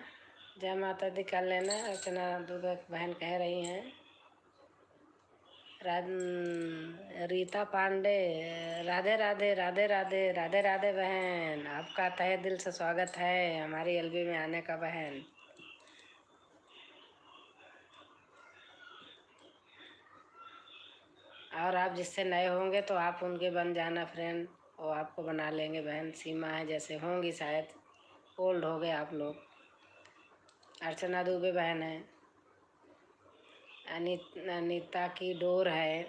जय माता दी कर लेना, अर्चना दुबे बहन कह रही हैं। रीता पांडे राधे राधे, राधे राधे, राधे राधे बहन। आपका तहे दिल से स्वागत है हमारी LV में आने का बहन। और आप जिससे नए होंगे तो आप उनके बन जाना फ्रेंड, वो आपको बना लेंगे बहन। सीमा है जैसे होंगी, शायद ओल्ड हो गए आप लोग। अर्चना दुबे बहन है। अनीता की डोर है।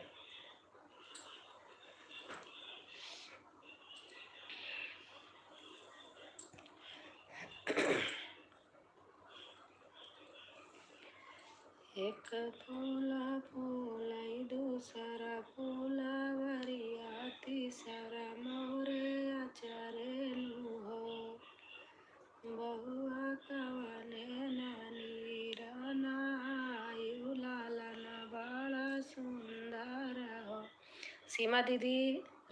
एक फूला फूलाई दूसरा फूलावरिया तीसरा मोरे अचरेलू हो। बहुआ कवने नानी रानायु लालन बड़ा सुंदर हो। सीमा दीदी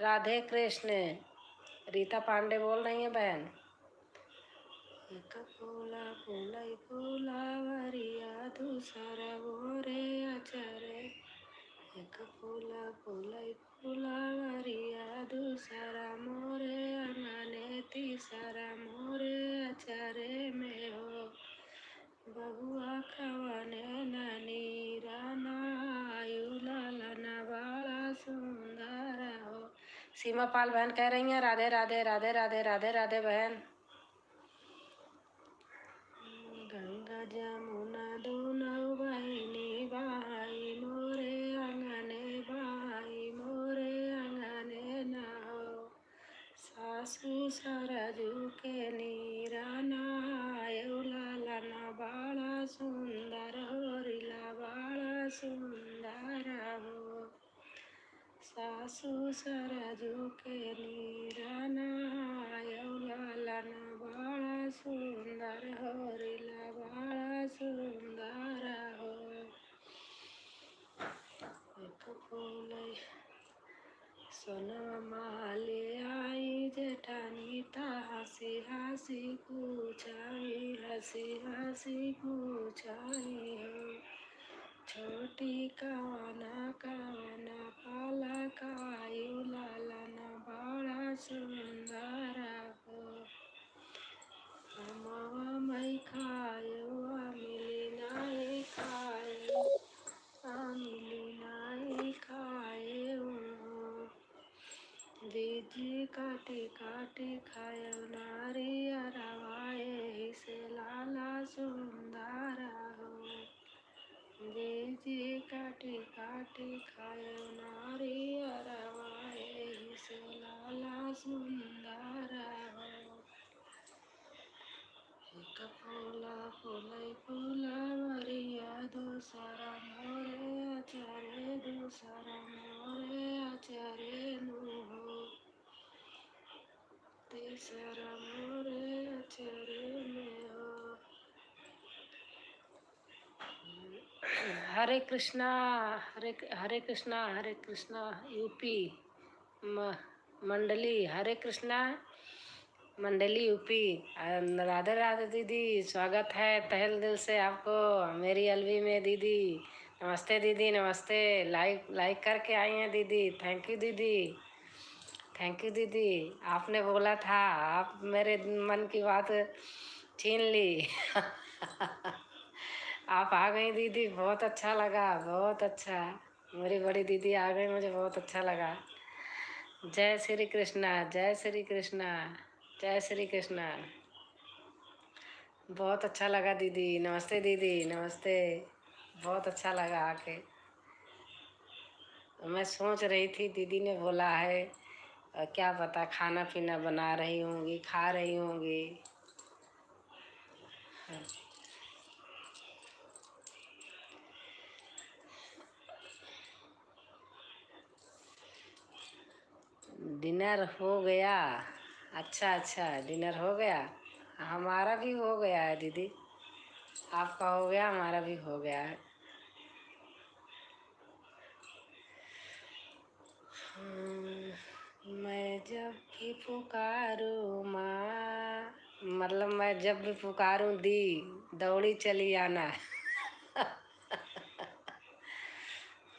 राधे कृष्ण। रीता पांडे बोल रही हैं बहन। एक फूला फूलाई फूलावरिया दूसरा मोरे अचरे। एक फूला फूलाई फूलावरिया दूसरा मोरे अंगने तीसरा मोरे अचरे में हो। बहुआ कवने नानी रानायु लालन बड़ा सुंदर हो। सीमा पाल बहन कह रही हैं राधे राधे राधे राधे राधे राधे बहन। गंगा जमुना दोनों बहिनी बहाई मोरे अंगने बहाई मोरे अंगने न हो। सासू सरजू के नीरा नहायु लालन बड़ा सुंदर होरिला बड़ा सुंदर हो। सासू सरजू के नीरा नहायु लालन बड़ा सुंदर होरिला बड़ा सुंदर हो। एक फूलै सोनवा माले आई जेठानी ता हंसी हंसी पूछाई हंसी हंसी पूछाई हो। छोटी कवना कवना पाला कायु लालन बड़ा सुंदर हो। अमवा मई खायो अमिली नाई खायो अमिली नाई खायो हो। दीदी काटी काटी खायो नारियरवाए से लाला सुंदर हो। दीदी काटी काटी खायो नारियरवाए से लाला सुंदर हो। एक फूला फूलाई फूलावरिया दूसरा मोरे अचरे दूसरा मोरे अचरेलू हो। तीसरा मोरे अचरे में हो। हरे कृष्णा हरे कृष्णा हरे कृष्णा यूपी मंडली हरे कृष्णा मंडली यूपी। राधे राधे दीदी स्वागत है तहेल दिल से आपको मेरी एलवी में दीदी। नमस्ते दीदी नमस्ते। लाइक करके आई हैं दीदी। थैंक यू दीदी थैंक यू दीदी। आपने बोला था आप मेरे मन की बात छीन ली। आप आ गई दीदी बहुत अच्छा लगा बहुत अच्छा। मेरी बड़ी दीदी आ गई मुझे बहुत अच्छा लगा। जय श्री कृष्णा जय श्री कृष्णा जय श्री कृष्णा। बहुत अच्छा लगा दीदी। नमस्ते दीदी नमस्ते। बहुत अच्छा लगा आके। मैं सोच रही थी दीदी ने बोला है क्या पता खाना पीना बना रही होंगी खा रही होंगी। डिनर हो गया। अच्छा अच्छा डिनर हो गया। हमारा भी हो गया है दीदी। आपका हो गया हमारा भी हो गया है। मैं जब भी पुकारूँ माँ मतलब मैं जब भी पुकारूँ दी दौड़ी चली आना।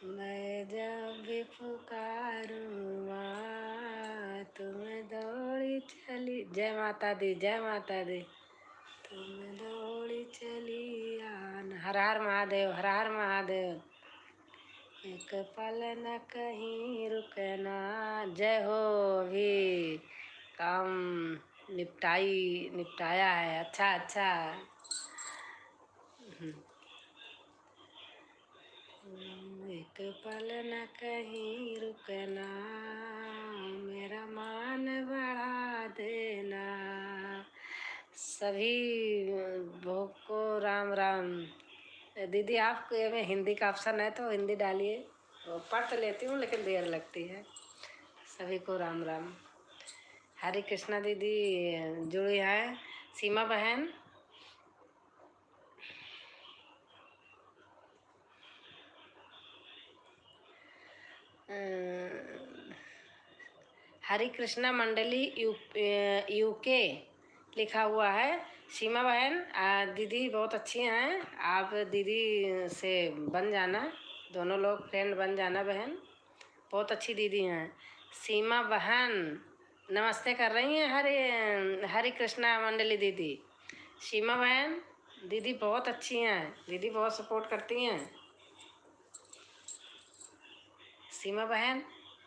मैं जब भी पुकारूँ माँ तुम दौड़ी चली। जय माता दी जय माता दी। तुम दौड़ी चली आना। हर हर महादेव हर हर महादेव। एक पल न कहीं रुकना। जय हो। अभी काम निपटाया है। अच्छा अच्छा। एक पल न कहीं रुकना, मेरा मान बढ़ा देना। सभी भोग को राम राम। दीदी आपको ये में हिंदी का ऑप्शन है तो हिंदी डालिए, पढ़ तो लेती हूँ लेकिन देर लगती है। सभी को राम राम। हरे कृष्णा दीदी जुड़ी है। सीमा बहन, हरे कृष्णा मंडली यूके लिखा हुआ है। सीमा बहन दीदी बहुत अच्छी हैं, आप दीदी से बन जाना, दोनों लोग फ्रेंड बन जाना बहन, बहुत अच्छी दीदी हैं। सीमा बहन नमस्ते कर रही हैं हरे कृष्णा मंडली दीदी। सीमा बहन दीदी बहुत अच्छी हैं, दीदी बहुत सपोर्ट करती हैं। सीमा बहन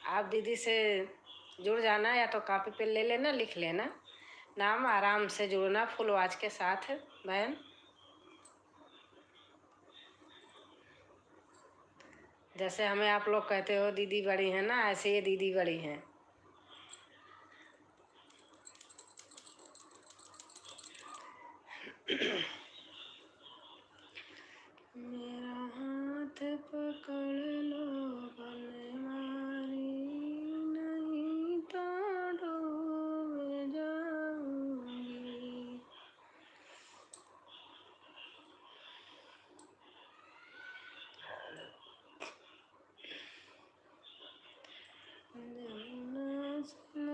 आप दीदी से जुड़ जाना, या तो कॉपी पे ले लेना, लिख लेना नाम, आराम से जुड़ना फुल आवाज के साथ बहन। जैसे हमें आप लोग कहते हो दीदी बड़ी हैं ना, ऐसे ये दीदी बड़ी हैं। मेरा हाथ पकड़ लो बनवारी, नहीं तो डूब जाऊंगी। जमुना से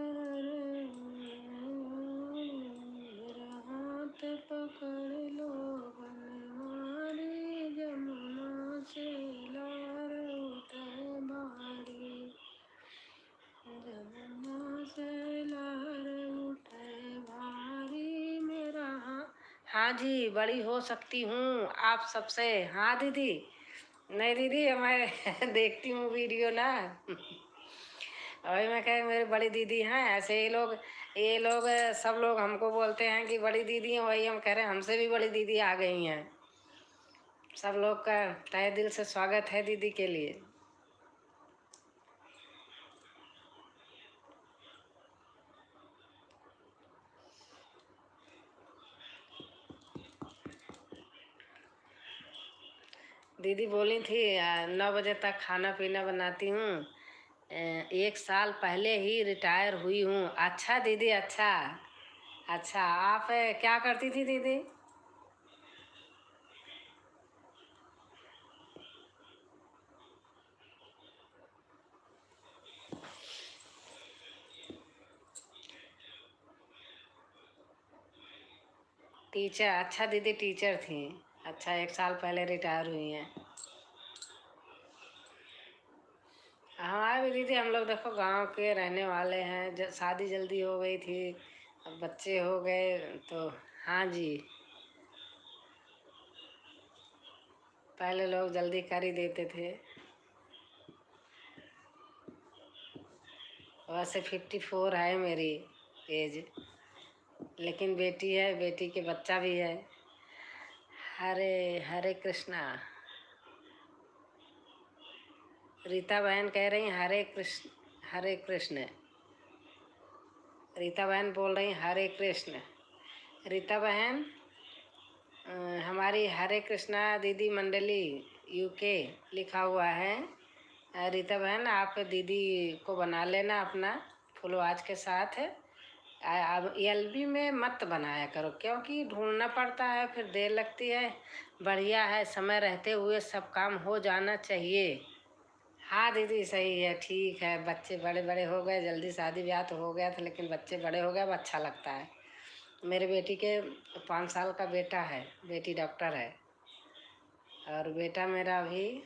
मेरा हाथ पकड़ लो बनवारी, जमुना से लार उठे भारी, जमुना से लार उठे भारी। मेरा हाँ जी बड़ी हो सकती हूँ आप सबसे। हाँ दीदी, नहीं दीदी मैं देखती हूँ वीडियो ना और मैं कह मेरी बड़ी दीदी हैं, ऐसे ये लोग सब लोग हमको बोलते हैं कि बड़ी दीदी हैं, वही हम कह रहे हैं हमसे भी बड़ी दीदी आ गई हैं। सब लोग का तहे दिल से स्वागत है दीदी के लिए। दीदी बोली थी 9 बजे तक खाना पीना बनाती हूँ, 1 साल पहले ही रिटायर हुई हूँ। अच्छा दीदी, अच्छा अच्छा। आप क्या करती थी दीदी? टीचर, अच्छा दीदी टीचर थी। अच्छा 1 साल पहले रिटायर हुई हैं। हमारे भी दीदी हम लोग देखो गांव के रहने वाले हैं, शादी जल्दी हो गई थी, अब बच्चे हो गए तो हाँ जी, पहले लोग जल्दी कर ही देते थे। वैसे 54 है मेरी एज, लेकिन बेटी है, बेटी के बच्चा भी है। हरे हरे कृष्णा। रीता बहन कह रही हरे कृष्ण, हरे कृष्ण। रीता बहन बोल रही हरे कृष्ण। रीता बहन हमारी हरे कृष्णा दीदी मंडली यूके लिखा हुआ है। रीता बहन आप दीदी को बना लेना अपना फुल आवाज के साथ। अब एलबी में मत बनाया करो क्योंकि ढूंढना पड़ता है, फिर देर लगती है। बढ़िया है समय रहते हुए सब काम हो जाना चाहिए। हाँ दीदी सही है, ठीक है। बच्चे बड़े बड़े हो गए, जल्दी शादी ब्याह तो हो गया था लेकिन बच्चे बड़े हो गए, अब अच्छा लगता है। मेरे बेटी के 5 साल का बेटा है, बेटी डॉक्टर है, और बेटा मेरा अभी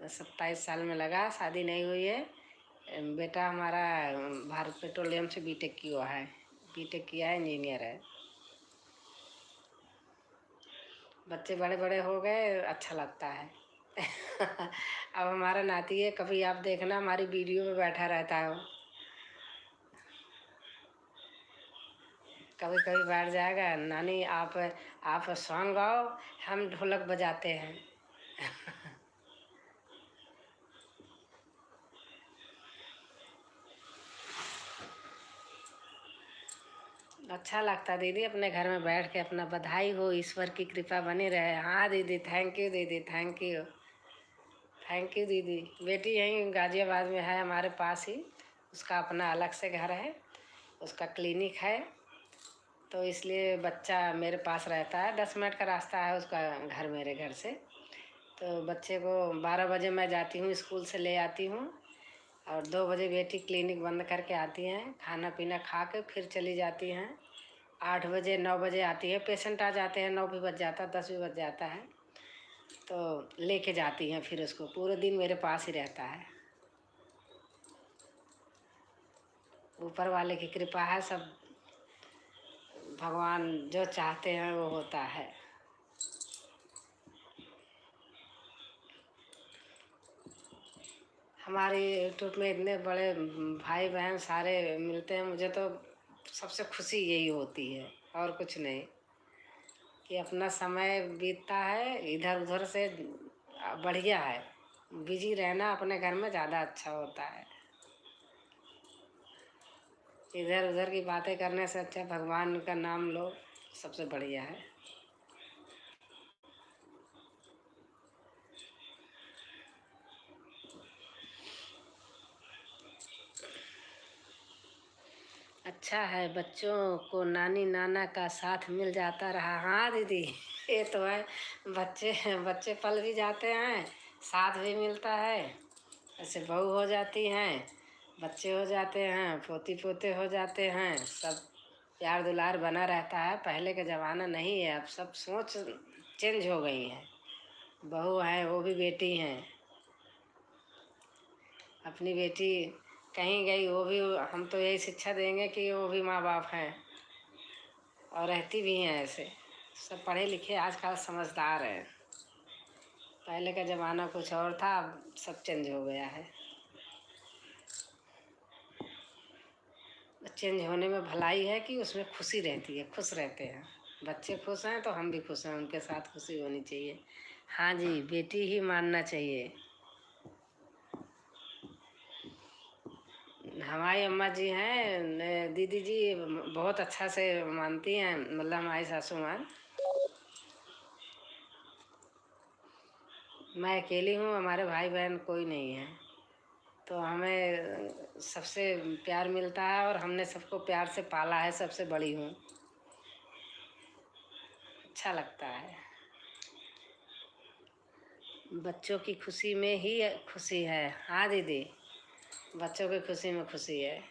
27 साल में लगा, शादी नहीं हुई है। बेटा हमारा भारत पेट्रोलियम से बीटेक किया है, बीटेक किया है, इंजीनियर है। बच्चे बड़े बड़े हो गए, अच्छा लगता है अब हमारा नाती है, कभी आप देखना हमारी वीडियो में बैठा रहता है, कभी कभी बैठ जाएगा, नानी आप सॉन्ग गाओ, हम ढोलक बजाते हैं अच्छा लगता दीदी अपने घर में बैठ के अपना। बधाई हो, ईश्वर की कृपा बनी रहे। हाँ दीदी, थैंक यू दीदी, थैंक यू, थैंक यू दीदी। बेटी यहीं गाजियाबाद में है हमारे पास ही, उसका अपना अलग से घर है, उसका क्लिनिक है, तो इसलिए बच्चा मेरे पास रहता है। 10 मिनट का रास्ता है उसका घर मेरे घर से। तो बच्चे को 12 बजे मैं जाती हूँ, स्कूल से ले आती हूँ, और 2 बजे बेटी क्लिनिक बंद करके आती हैं, खाना पीना खा के फिर चली जाती हैं। 8 बजे 9 बजे आती है, पेशेंट आ जाते हैं, 9 भी बज जाता, 10 भी बज जाता है, तो लेके जाती हैं फिर उसको। पूरे दिन मेरे पास ही रहता है। ऊपर वाले की कृपा है, सब भगवान जो चाहते हैं वो होता है। हमारे यूट्यूब में इतने बड़े भाई बहन सारे मिलते हैं, मुझे तो सबसे खुशी यही होती है और कुछ नहीं, कि अपना समय बीतता है इधर उधर से। बढ़िया है, बिजी रहना अपने घर में ज़्यादा अच्छा होता है। इधर उधर की बातें करने से अच्छा भगवान का नाम लो, सबसे बढ़िया है। अच्छा है, बच्चों को नानी नाना का साथ मिल जाता रहा। हाँ दीदी, ये तो है। बच्चे बच्चे पल भी जाते हैं, साथ भी मिलता है। ऐसे बहू हो जाती हैं, बच्चे हो जाते हैं, पोती पोते हो जाते हैं, सब प्यार दुलार बना रहता है। पहले का ज़माना नहीं है, अब सब सोच चेंज हो गई है। बहू है वो भी बेटी हैं, अपनी बेटी कहीं गई वो भी, हम तो यही शिक्षा देंगे कि वो भी माँ बाप हैं, और रहती भी हैं ऐसे। सब पढ़े लिखे आजकल समझदार हैं। पहले का ज़माना कुछ और था, अब सब चेंज हो गया है। चेंज होने में भलाई है कि उसमें खुशी रहती है, खुश रहते हैं। बच्चे खुश हैं तो हम भी खुश हैं, उनके साथ खुशी होनी चाहिए। हाँ जी, बेटी ही मानना चाहिए। हमारी अम्मा जी हैं, दीदी जी बहुत अच्छा से मानती हैं, मतलब हमारी सासू माँ। मैं अकेली हूँ, हमारे भाई बहन कोई नहीं है, तो हमें सबसे प्यार मिलता है, और हमने सबको प्यार से पाला है, सबसे बड़ी हूँ। अच्छा लगता है। बच्चों की खुशी में ही खुशी है। हाँ दीदी, बच्चों की खुशी में खुशी है।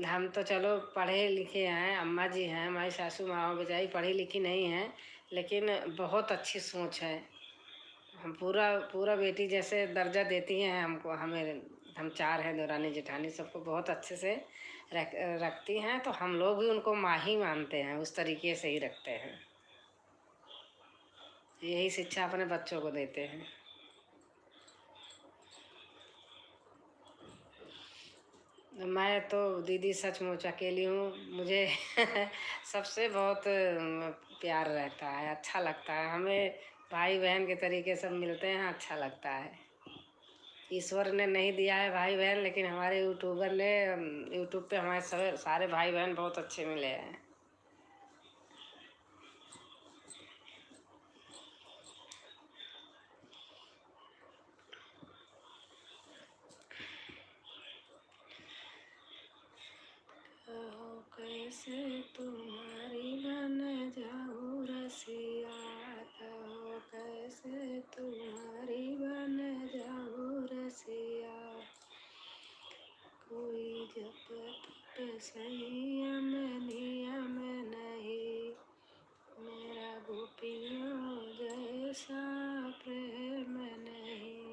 हम तो चलो पढ़े लिखे हैं, अम्मा जी हैं हमारी सासू माँ बेचारी पढ़ी लिखी नहीं हैं, लेकिन बहुत अच्छी सोच है। हम पूरा पूरा बेटी जैसे दर्जा देती हैं हमको, हमें। हम 4 हैं, देवरानी जेठानी, सबको बहुत अच्छे से रखती हैं, तो हम लोग भी उनको माँ ही मानते हैं, उस तरीके से ही रखते हैं। यही शिक्षा अपने बच्चों को देते हैं। मैं तो दीदी सचमुच अकेली हूँ, मुझे सबसे बहुत प्यार रहता है, अच्छा लगता है हमें। भाई बहन के तरीके सब मिलते हैं, अच्छा लगता है। ईश्वर ने नहीं दिया है भाई बहन, लेकिन हमारे यूट्यूबर ने, यूट्यूब पे हमारे सारे भाई बहन बहुत अच्छे मिले हैं। कहो कैसे तुम्हारी बन जाऊँ रसिया, कहो कैसे तुम्हारी बन जाऊँ रसिया। कोई जप तप संयम नियम नहीं, मेरा गोपियों जैसा प्रेम नहीं।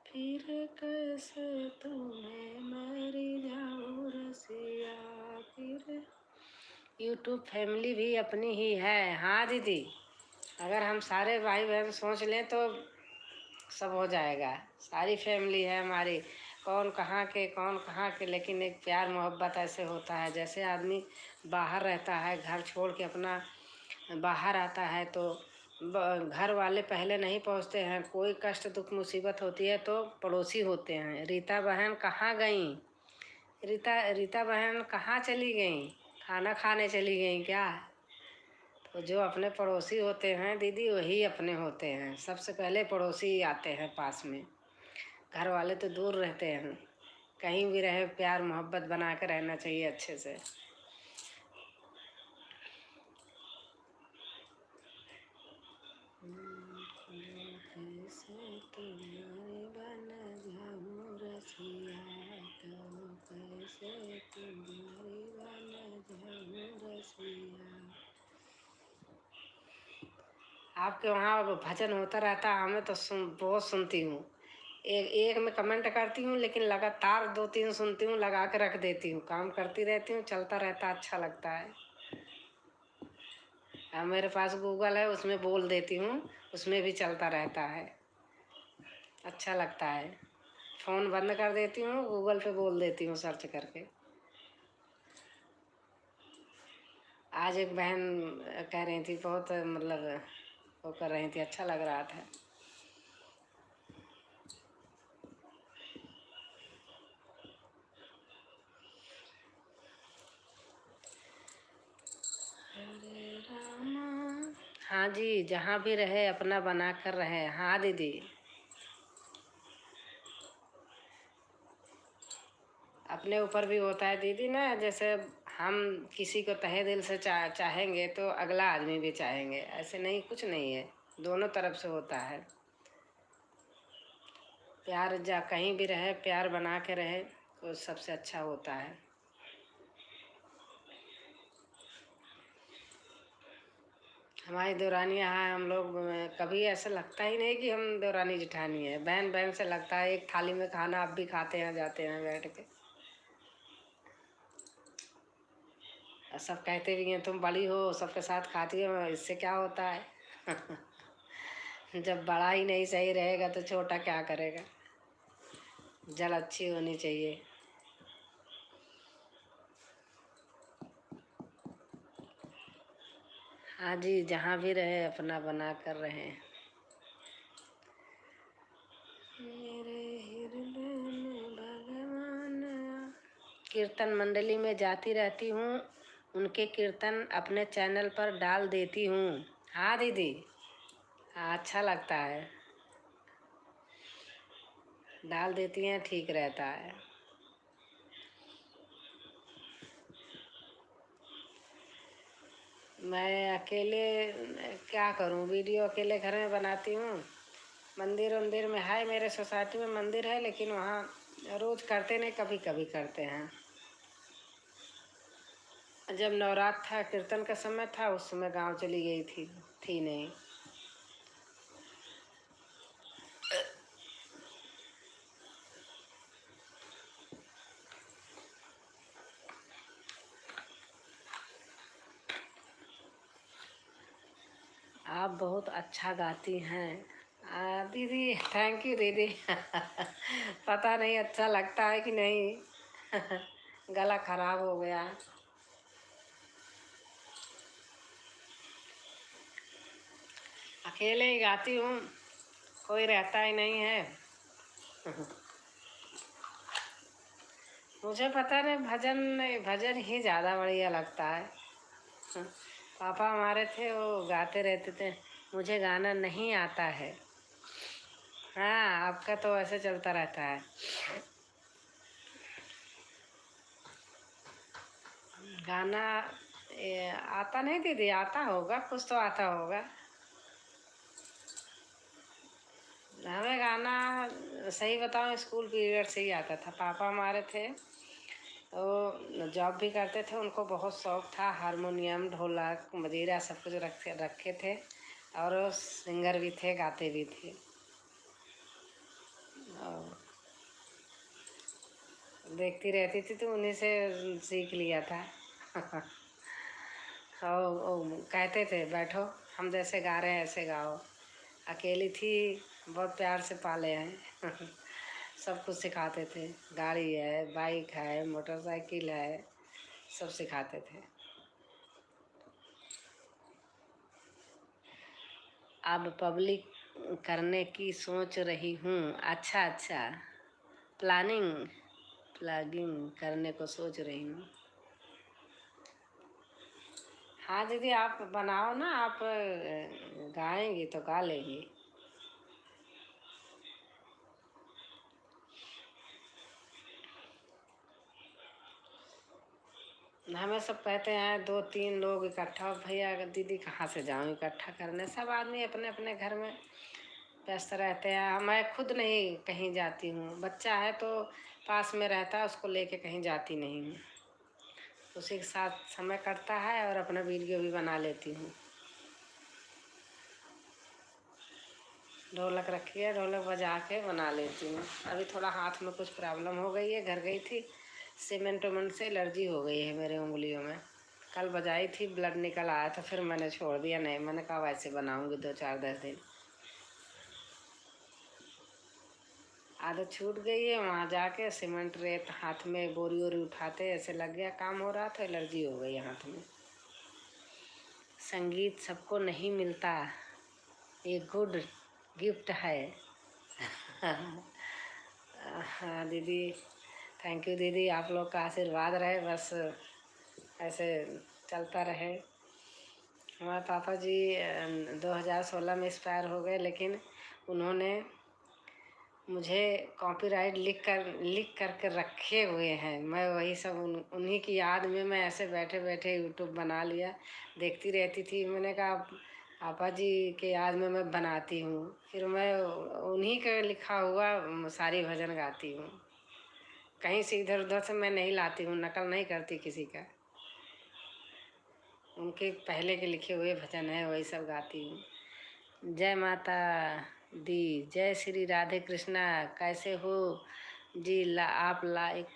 फिर कैसे तुम्हें मरी जाऊँ रसिया। फिर यूट्यूब फैमिली भी अपनी ही है। हाँ दीदी, अगर हम सारे भाई बहन सोच लें तो सब हो जाएगा। सारी फैमिली है हमारी, कौन कहाँ के कौन कहाँ के, लेकिन एक प्यार मोहब्बत ऐसे होता है। जैसे आदमी बाहर रहता है, घर छोड़ के अपना बाहर आता है, तो घर वाले पहले नहीं पहुंचते हैं। कोई कष्ट दुख मुसीबत होती है तो पड़ोसी होते हैं। रीता बहन कहाँ गई, रीता बहन कहाँ चली गई? खाना खाने चली गई क्या? तो जो अपने पड़ोसी होते हैं दीदी वही अपने होते हैं। सबसे पहले पड़ोसी आते हैं पास में। घर वाले तो दूर रहते हैं। कहीं भी रहे प्यार मोहब्बत बना के रहना चाहिए अच्छे से। आपके वहाँ भजन होता रहता है, हमें तो बहुत सुनती हूँ। एक मैं कमेंट करती हूँ लेकिन लगातार 2-3 सुनती हूँ, लगा के रख देती हूँ, काम करती रहती हूँ, चलता रहता, अच्छा लगता है। मेरे पास गूगल है, उसमें बोल देती हूँ, उसमें भी चलता रहता है, अच्छा लगता है। फ़ोन बंद कर देती हूँ, गूगल पे बोल देती हूँ सर्च करके। आज एक बहन कह रही थी, बहुत मतलब वो कर रही थी, अच्छा लग रहा था। हाँ जी, जहाँ भी रहे अपना बना कर रहे। हाँ दीदी, अपने ऊपर भी होता है दीदी ना। जैसे हम किसी को तहे दिल से चाहेंगे तो अगला आदमी भी चाहेंगे। ऐसे नहीं, कुछ नहीं है, दोनों तरफ से होता है प्यार। कहीं भी रहे प्यार बना के रहे तो सबसे अच्छा होता है। हमारी देवरानी यहाँ हम लोग कभी ऐसा लगता ही नहीं कि हम देवरानी जेठानी है। बहन बहन से लगता है। एक थाली में खाना आप भी खाते हैं, जाते हैं बैठ के। सब कहते भी हैं तुम बड़ी हो, सबके साथ खाती हो, इससे क्या होता है? जब बड़ा ही नहीं सही रहेगा तो छोटा क्या करेगा? जल अच्छी होनी चाहिए। हाँ जी, जहाँ भी रहे अपना बना कर रहे। मेरे हृदय में भगवान। कीर्तन मंडली में जाती रहती हूँ, उनके कीर्तन अपने चैनल पर डाल देती हूँ। हाँ दीदी, हाँ, अच्छा लगता है, डाल देती हैं, ठीक रहता है। मैं अकेले क्या करूं, वीडियो अकेले घर में बनाती हूँ। मंदिर वंदिर में है, मेरे सोसाइटी में मंदिर है, लेकिन वहाँ रोज़ करते नहीं, कभी कभी करते हैं। जब नवरात्र था, कीर्तन का समय था, उस समय गांव चली गई थी नहीं। आप बहुत अच्छा गाती हैं। दीदी थैंक यू दीदी। पता नहीं अच्छा लगता है कि नहीं। गला खराब हो गया। अकेले ही गाती हूँ, कोई रहता ही नहीं है। मुझे पता नहीं, भजन ही ज़्यादा बढ़िया लगता है। पापा हमारे थे, वो गाते रहते थे, मुझे गाना नहीं आता है। हाँ, आपका तो ऐसे चलता रहता है। गाना आता नहीं दीदी, आता होगा, कुछ तो आता होगा। हमें गाना सही बताऊं, स्कूल पीरियड से ही आता था। पापा हमारे थे, वो जॉब भी करते थे, उनको बहुत शौक था, हारमोनियम ढोलक मजीरा सब कुछ रखे थे, और वो सिंगर भी थे, गाते भी थे। और देखती रहती थी तो उन्हीं से सीख लिया था। और कहते थे बैठो, हम जैसे गा रहे हैं ऐसे गाओ। अकेली थी, बहुत प्यार से पाले हैं। सब कुछ सिखाते थे, गाड़ी है, बाइक है, मोटरसाइकिल है, सब सिखाते थे। अब पब्लिक करने की सोच रही हूँ। अच्छा अच्छा, प्लानिंग प्लगिंग करने को सोच रही हूँ। हाँ दीदी, आप बनाओ ना, आप गाएंगी तो गा लेंगी। हमें सब कहते हैं 2-3 लोग इकट्ठा, भैया दीदी कहाँ से जाऊँ इकट्ठा करने, सब आदमी अपने अपने घर में व्यस्त रहते हैं। मैं खुद नहीं कहीं जाती हूँ, बच्चा है तो पास में रहता है, उसको लेके कहीं जाती नहीं हूँ, उसी के साथ समय कटता है और अपना वीडियो भी बना लेती हूँ। ढोलक रखी है, ढोलक बजा के बना लेती हूँ। अभी थोड़ा हाथ में कुछ प्रॉब्लम हो गई है, घर गई थी, सीमेंट उमेंट से एलर्जी हो गई है मेरे उंगलियों में। कल बजाई थी, ब्लड निकल आया था, फिर मैंने छोड़ दिया, नहीं मैंने कहा वैसे बनाऊँगी 2-4-10 दिन। आदत छूट गई है, वहाँ जाके सीमेंट रेत हाथ में बोरी वोरी उठाते ऐसे लग गया, काम हो रहा था, एलर्जी हो गई हाथ में। संगीत सबको नहीं मिलता, ये गुड गिफ्ट है। हाँ दीदी, थैंक यू दीदी, आप लोग का आशीर्वाद रहे, बस ऐसे चलता रहे। हमारे पापा जी 2016 में एक्सपायर हो गए, लेकिन उन्होंने मुझे कॉपीराइट लिख करके रखे हुए हैं। मैं वही सब उन्हीं की याद में मैं ऐसे बैठे बैठे यूट्यूब बना लिया, देखती रहती थी। मैंने कहा पापा जी के याद में मैं बनाती हूँ, फिर मैं उन्हीं का लिखा हुआ सारी भजन गाती हूँ। कहीं से इधर उधर से मैं नहीं लाती हूँ, नकल नहीं करती किसी का, उनके पहले के लिखे हुए भजन है वही सब गाती हूँ। जय माता दी, जय श्री राधे कृष्णा, कैसे हो जी आप लाइक।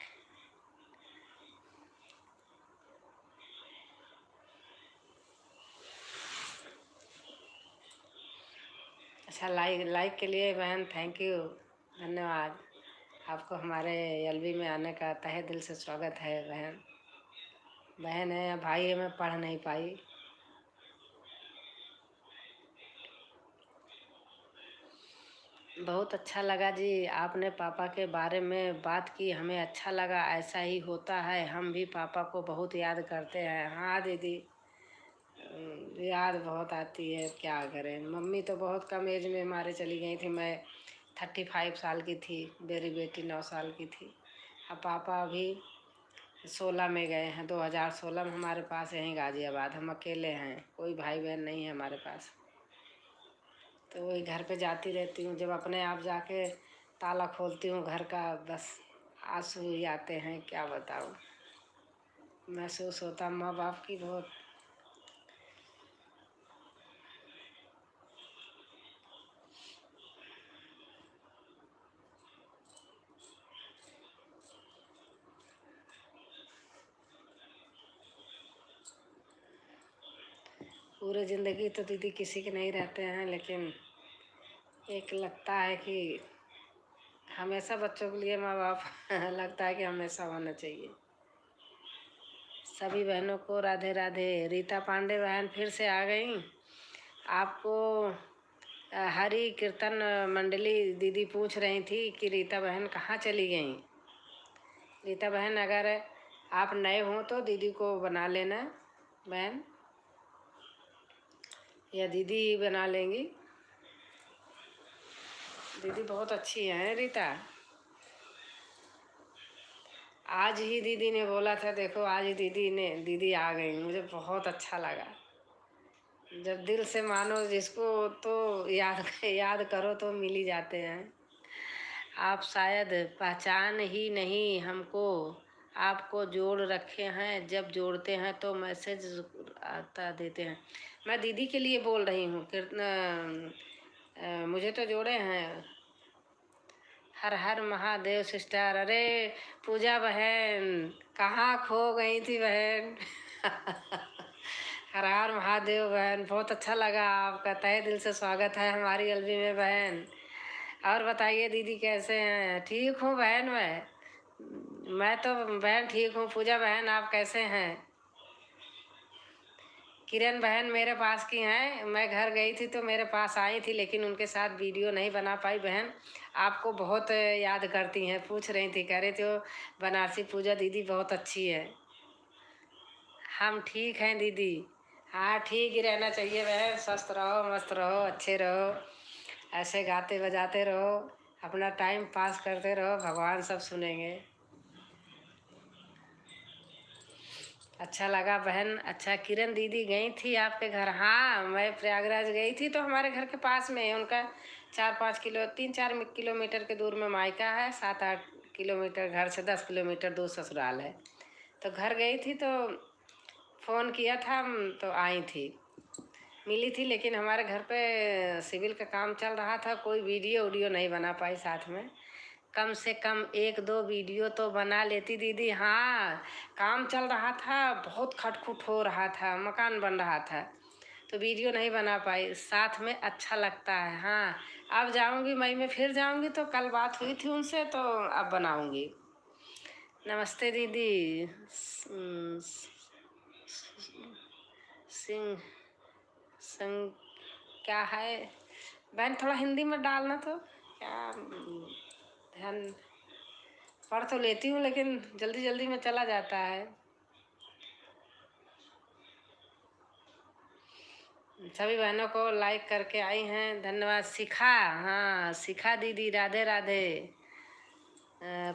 अच्छा, लाइक के लिए बहन थैंक यू, धन्यवाद। आपको हमारे एलबी में आने का तहे दिल से स्वागत है। बहन है या भाई है, मैं पढ़ नहीं पाई। बहुत अच्छा लगा जी, आपने पापा के बारे में बात की, हमें अच्छा लगा। ऐसा ही होता है, हम भी पापा को बहुत याद करते हैं। हाँ दीदी, याद बहुत आती है, क्या करें। मम्मी तो बहुत कम एज में हमारे चली गई थी, मैं 35 साल की थी, मेरी बेटी 9 साल की थी। अब पापा अभी 16 में गए हैं, 2016 में हमारे पास यहीं गाज़ियाबाद। हम अकेले हैं, कोई भाई बहन नहीं है हमारे पास, तो वही घर पे जाती रहती हूँ। जब अपने आप जाके ताला खोलती हूँ घर का, बस आंसू ही आते हैं, क्या बताऊँ। महसूस होता माँ बाप की बहुत। पूरे ज़िंदगी तो दीदी किसी के नहीं रहते हैं, लेकिन एक लगता है कि हमेशा बच्चों के लिए माँ बाप लगता है कि हमेशा होना चाहिए। सभी बहनों को राधे राधे। रीता पांडे बहन फिर से आ गई। आपको हरि कीर्तन मंडली दीदी पूछ रही थी कि रीता बहन कहाँ चली गई। रीता बहन, अगर आप नए हो तो दीदी को बना लेना बहन, या दीदी ही बना लेंगी। दीदी बहुत अच्छी है रीता। आज ही दीदी ने बोला था, देखो आज ही दीदी आ गई, मुझे बहुत अच्छा लगा। जब दिल से मानो जिसको तो याद करो तो मिल ही जाते हैं। आप शायद पहचान ही नहीं हमको, आपको जोड़ रखे हैं, जब जोड़ते हैं तो मैसेज आता देते हैं। मैं दीदी के लिए बोल रही हूँ, मुझे तो जोड़े हैं। हर हर महादेव सिस्टर। अरे पूजा बहन, कहाँ खो गई थी बहन। हर हर महादेव बहन, बहुत अच्छा लगा, आपका तहे दिल से स्वागत है हमारी एलबी में बहन। और बताइए दीदी कैसे हैं। ठीक हूँ बहन, मैं तो बहन ठीक हूँ। पूजा बहन आप कैसे हैं, किरण बहन मेरे पास की हैं, मैं घर गई थी तो मेरे पास आई थी, लेकिन उनके साथ वीडियो नहीं बना पाई। बहन आपको बहुत याद करती हैं, पूछ रही थी, कह रहे थे वो बनारसी पूजा दीदी बहुत अच्छी है। हम ठीक हैं दीदी। हाँ ठीक ही रहना चाहिए बहन, स्वस्थ रहो, मस्त रहो, अच्छे रहो, ऐसे गाते बजाते रहो, अपना टाइम पास करते रहो, भगवान सब सुनेंगे। अच्छा लगा बहन। अच्छा किरण दीदी गई थी आपके घर? हाँ मैं प्रयागराज गई थी, तो हमारे घर के पास में है उनका, 3-4 किलोमीटर के दूर में मायका है, 7-8 किलोमीटर घर से, 10 किलोमीटर दूर ससुराल है। तो घर गई थी तो फ़ोन किया था, तो आई थी, मिली थी, लेकिन हमारे घर पे सिविल का काम चल रहा था, कोई वीडियो नहीं बना पाई साथ में। कम से कम 1-2 वीडियो तो बना लेती दीदी। हाँ काम चल रहा था, बहुत खटखुट हो रहा था, मकान बन रहा था, तो वीडियो नहीं बना पाई। साथ में अच्छा लगता है। हाँ अब जाऊंगी मई में, फिर जाऊंगी, तो कल बात हुई थी उनसे, तो अब बनाऊंगी। नमस्ते दीदी। सिंह संग क्या है बहन, थोड़ा हिंदी में डालना, तो क्या ध्यान, पढ़ तो लेती हूँ लेकिन जल्दी जल्दी में चला जाता है। सभी बहनों को लाइक करके आई हैं, धन्यवाद। शिखा, हाँ शिखा दीदी, राधे राधे।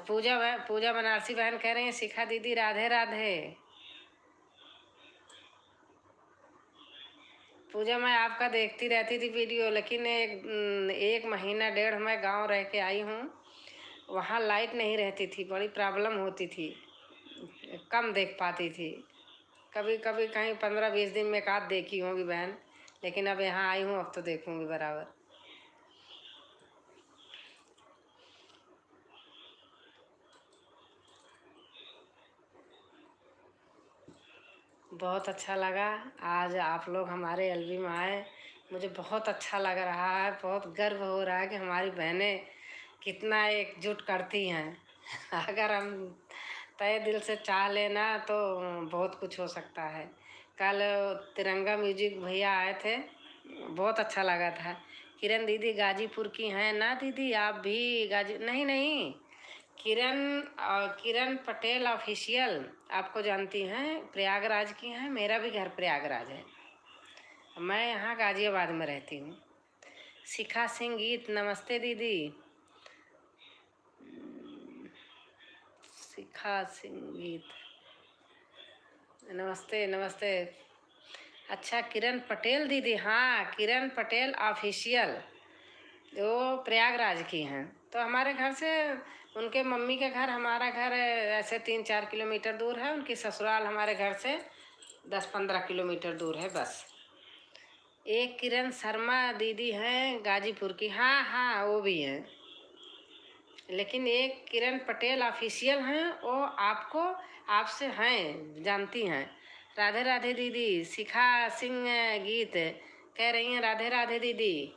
पूजा बनारसी बहन कह रही हैं, शिखा दीदी राधे राधे। पूजा मैं आपका देखती रहती थी वीडियो, लेकिन एक महीना 1.5 मैं गांव रह के आई हूँ, वहाँ लाइट नहीं रहती थी, बड़ी प्रॉब्लम होती थी, कम देख पाती थी। कभी कभी कहीं 15-20 दिन में एक आध देखी होंगी बहन, लेकिन अब यहाँ आई हूँ, अब तो देखूंगी बराबर। बहुत अच्छा लगा आज आप लोग हमारे एलबी में आए, मुझे बहुत अच्छा लग रहा है, बहुत गर्व हो रहा है कि हमारी बहनें कितना एकजुट करती हैं। अगर हम तहे दिल से चाह लेना तो बहुत कुछ हो सकता है। कल तिरंगा म्यूजिक भैया आए थे, बहुत अच्छा लगा था। किरण दीदी गाजीपुर की हैं ना दीदी? आप भी नहीं नहीं, किरण पटेल ऑफिशियल आपको जानती हैं, प्रयागराज की हैं, मेरा भी घर प्रयागराज है, मैं यहाँ गाजियाबाद में रहती हूँ। शिखा सिंह गीत, नमस्ते दीदी। शिखा सिंह गीत, नमस्ते नमस्ते। अच्छा किरण पटेल दीदी, हाँ किरण पटेल ऑफिशियल, वो प्रयागराज की हैं, तो हमारे घर से उनके मम्मी का घर, हमारा घर ऐसे 3-4 किलोमीटर दूर है, उनकी ससुराल हमारे घर से 10-15 किलोमीटर दूर है बस। एक किरण शर्मा दीदी हैं गाजीपुर की, हाँ हाँ वो भी हैं, लेकिन एक किरण पटेल ऑफिशियल हैं, वो आपको आपसे हैं, जानती हैं। राधे राधे दीदी। शिखा सिंह गीत कह रही हैं राधे राधे दीदी।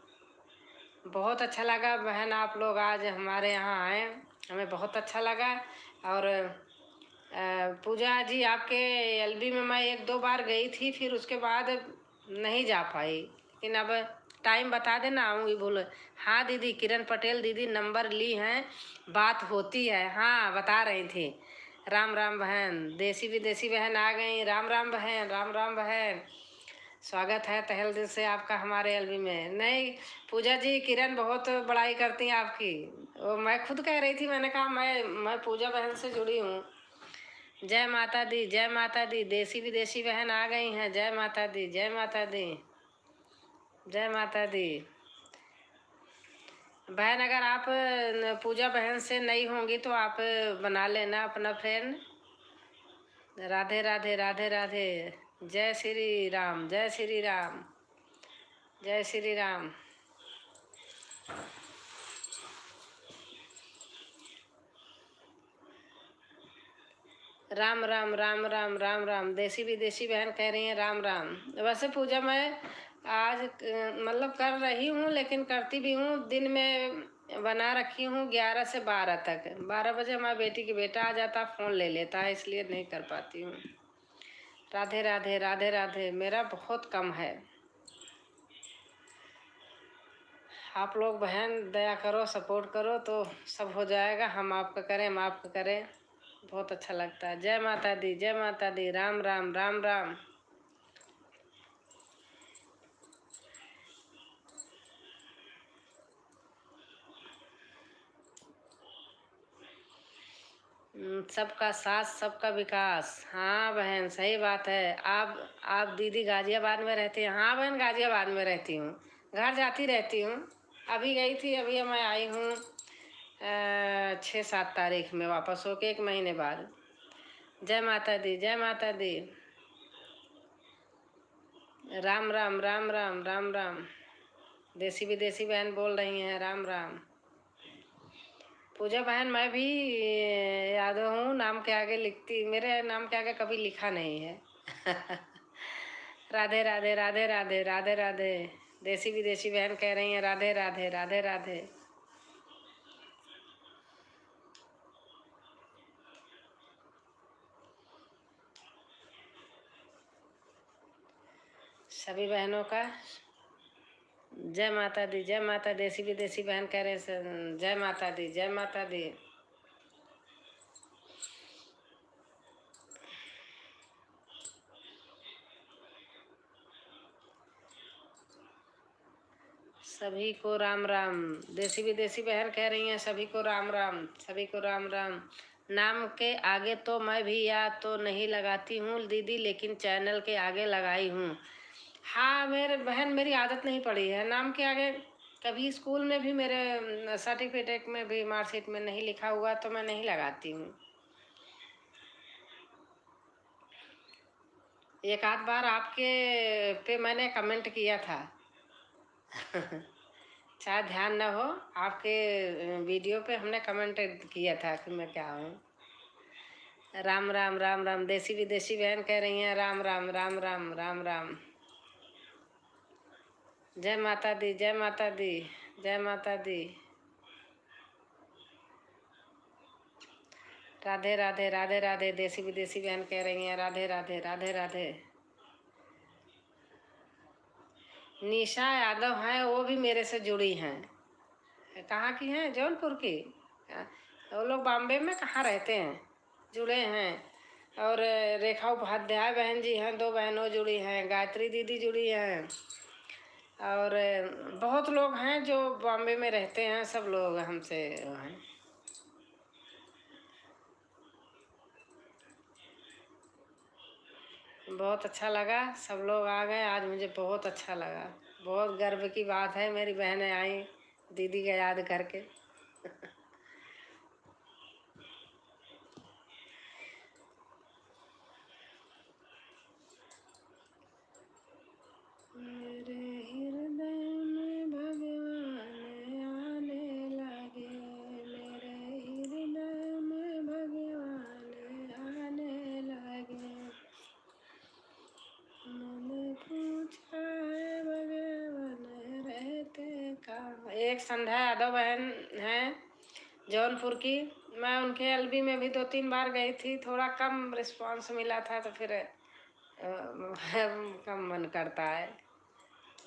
बहुत अच्छा लगा बहन, आप लोग आज हमारे यहाँ आए, हमें बहुत अच्छा लगा। और पूजा जी आपके एलबी में मैं 1-2 बार गई थी, फिर उसके बाद नहीं जा पाई, लेकिन अब टाइम बता देना, आऊँगी। बोलो हाँ दीदी, किरण पटेल दीदी नंबर ली हैं, बात होती है, हाँ बता रही थी। राम राम बहन, देसी विदेशी बहन आ गई, राम राम बहन, राम राम बहन, स्वागत है तहल दिल से आपका हमारे एलबी में। नहीं पूजा जी, किरण बहुत बड़ाई करती हैं आपकी, वो मैं खुद कह रही थी, मैंने कहा मैं पूजा बहन से जुड़ी हूँ। जय माता दी, जय माता दी। देसी विदेशी बहन आ गई हैं, जय माता दी, जय माता दी, जय माता दी। बहन अगर आप पूजा बहन से नहीं होंगी तो आप बना लेना अपना फ्रेंड। राधे राधे, राधे राधे। जय श्री राम, जय श्री राम, जय श्री राम। राम राम, राम राम, राम राम। देसी विदेशी बहन कह रही हैं राम राम। वैसे पूजा मैं आज मतलब कर रही हूँ, लेकिन करती भी हूँ, दिन में बना रखी हूँ 11 से 12 तक। 12 बजे हमारी बेटी की बेटा आ जाता, फ़ोन ले लेता है, इसलिए नहीं कर पाती हूँ। राधे राधे राधे राधे। मेरा बहुत कम है। आप लोग बहन दया करो, सपोर्ट करो तो सब हो जाएगा। हम आपका करें, हम आपका करें, बहुत अच्छा लगता है। जय माता दी, जय माता दी। राम राम राम राम। सबका साथ सबका विकास। हाँ बहन सही बात है। आप दीदी गाजियाबाद में रहती हैं? हाँ बहन गाजियाबाद में रहती हूँ, घर जाती रहती हूँ। अभी गई थी, अभी मैं आई हूँ 6-7 तारीख में वापस होके 1 महीने बाद। जय माता दी, जय माता दी। राम राम राम राम राम राम। देसी विदेशी बहन बोल रही हैं राम राम। पूजा बहन मैं भी यादव हूँ, नाम के आगे लिखती, मेरे नाम के आगे कभी लिखा नहीं है। राधे राधे राधे राधे राधे राधे। देसी विदेशी बहन कह रही हैं राधे राधे राधे राधे। सभी बहनों का जय माता दी, जय माता। देसी विदेशी बहन कह रहे हैं जय माता दी, जय माता दी। सभी को राम राम। देसी विदेशी बहन कह रही हैं सभी को राम राम, सभी को राम राम। नाम के आगे तो मैं भी या तो नहीं लगाती हूँ दीदी, लेकिन चैनल के आगे लगाई हूँ। हाँ मेरे बहन, मेरी आदत नहीं पड़ी है नाम के आगे। कभी स्कूल में भी मेरे सर्टिफिकेट में भी, मार्कशीट में नहीं लिखा हुआ तो मैं नहीं लगाती हूँ। एक आध बार आपके पे मैंने कमेंट किया था। शायद ध्यान न हो, आपके वीडियो पे हमने कमेंट किया था कि मैं क्या हूँ। राम राम राम राम। देसी विदेशी बहन कह रही हैं राम राम राम राम राम राम। जय माता दी, जय माता दी, जय माता दी। राधे राधे राधे राधे। देसी विदेशी बहन कह रही हैं राधे राधे राधे राधे। निशा यादव हैं, वो भी मेरे से जुड़ी हैं। कहाँ की हैं? जौनपुर की। वो लोग बॉम्बे में कहाँ रहते हैं, जुड़े हैं। और रेखा उपाध्याय बहन जी हैं, 2 बहनों जुड़ी हैं। गायत्री दीदी जुड़ी हैं। और बहुत लोग हैं जो बॉम्बे में रहते हैं, सब लोग हमसे हैं। बहुत अच्छा लगा, सब लोग आ गए आज, मुझे बहुत अच्छा लगा। बहुत गर्व की बात है, मेरी बहनें आई दीदी का याद करके। मेरे हृदय में भगवान आने लगे, मेरे हृदय में भगवान आने लगे। मैंने पूछा है भगवान रहते कहाँ। एक संध्या यादव बहन हैं जौनपुर की। मैं उनके एलबी में भी 2-3 बार गई थी, थोड़ा कम रिस्पांस मिला था तो फिर कम मन करता है।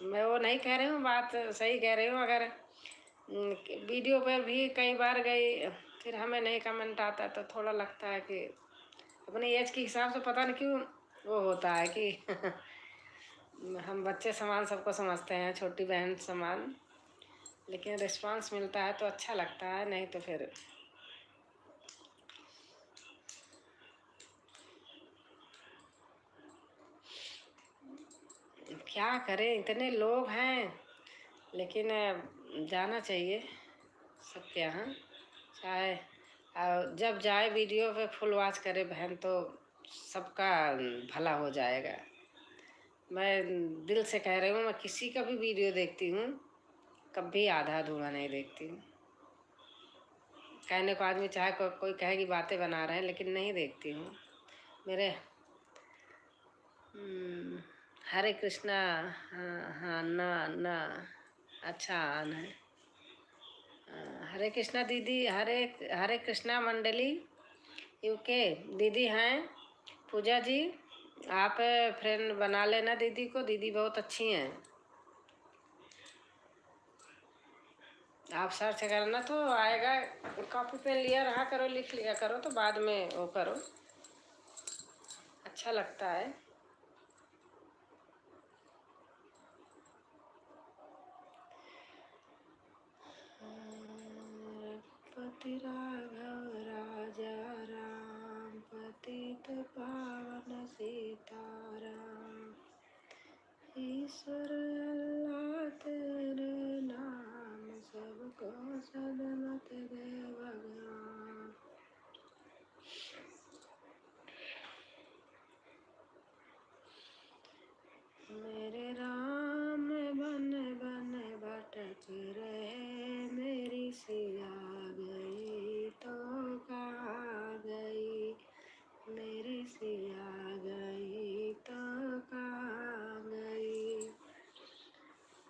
मैं वो नहीं कह रही हूँ, बात सही कह रही हूँ। अगर वीडियो पर भी कई बार गई, फिर हमें नहीं कमेंट आता तो थोड़ा लगता है कि अपनी एज के हिसाब से पता नहीं क्यों वो होता है कि हम बच्चे समान सबको समझते हैं, छोटी बहन समान। लेकिन रिस्पांस मिलता है तो अच्छा लगता है, नहीं तो फिर क्या करें। इतने लोग हैं, लेकिन जाना चाहिए सबके यहाँ। चाहे जब जाए वीडियो पे फुल वॉच करे बहन तो सबका भला हो जाएगा। मैं दिल से कह रही हूँ, मैं किसी का भी वीडियो देखती हूँ, कभी आधा अधूरा नहीं देखती हूँ। कहने को आदमी चाहे कोई कहे कि बातें बना रहे हैं, लेकिन नहीं देखती हूँ। मेरे हरे कृष्णा। हाँ हाँ ना ना, अच्छा आन है। हरे कृष्णा दीदी, हरे हरे कृष्णा मंडली यूके दीदी हैं। पूजा जी आप फ्रेंड बना लेना दीदी को, दीदी बहुत अच्छी हैं। आप सर्च करना तो आएगा, कॉपी पेन लिया रहा करो, लिख लिया करो तो बाद में वो करो, अच्छा लगता है। पति राघव राजा राम, पतित पावन सीताराम, ईश्वर अल्लाह तेरे नाम, सबको सदमत दे भगवान। मेरे राम बन बन भटक रहे, मेरी सिया गई तो कहाँ गई, मेरी सिया गई तो कहाँ गई।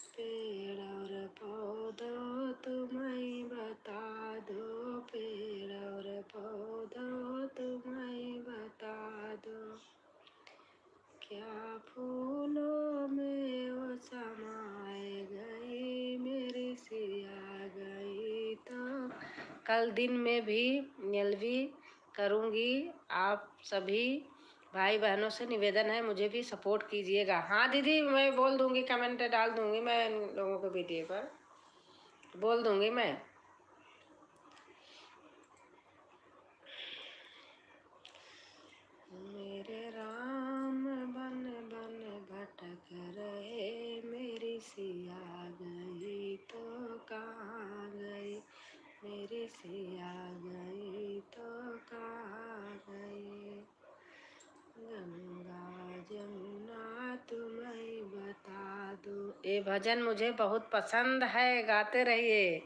पेड़ और पौधों तुम्हें बता दो, पेड़ और पौधों तुम्हें बता दो, क्या फूलों में वो समाए गई, मेरी सिया गई तो। कल दिन में भी नीलवी करूँगी। आप सभी भाई बहनों से निवेदन है, मुझे भी सपोर्ट कीजिएगा। हाँ दीदी, मैं बोल दूँगी, कमेंट डाल दूँगी, मैं इन लोगों को वीडियो पर बोल दूँगी मैं। मेरे राम बन बन भटक रहे, मेरी सिया गई तो कहाँ गई, मेरी सिया गई तो कहाँ गई। गंगा जमुना तुम्हें बता दो, ये भजन मुझे बहुत पसंद है, गाते रहिए।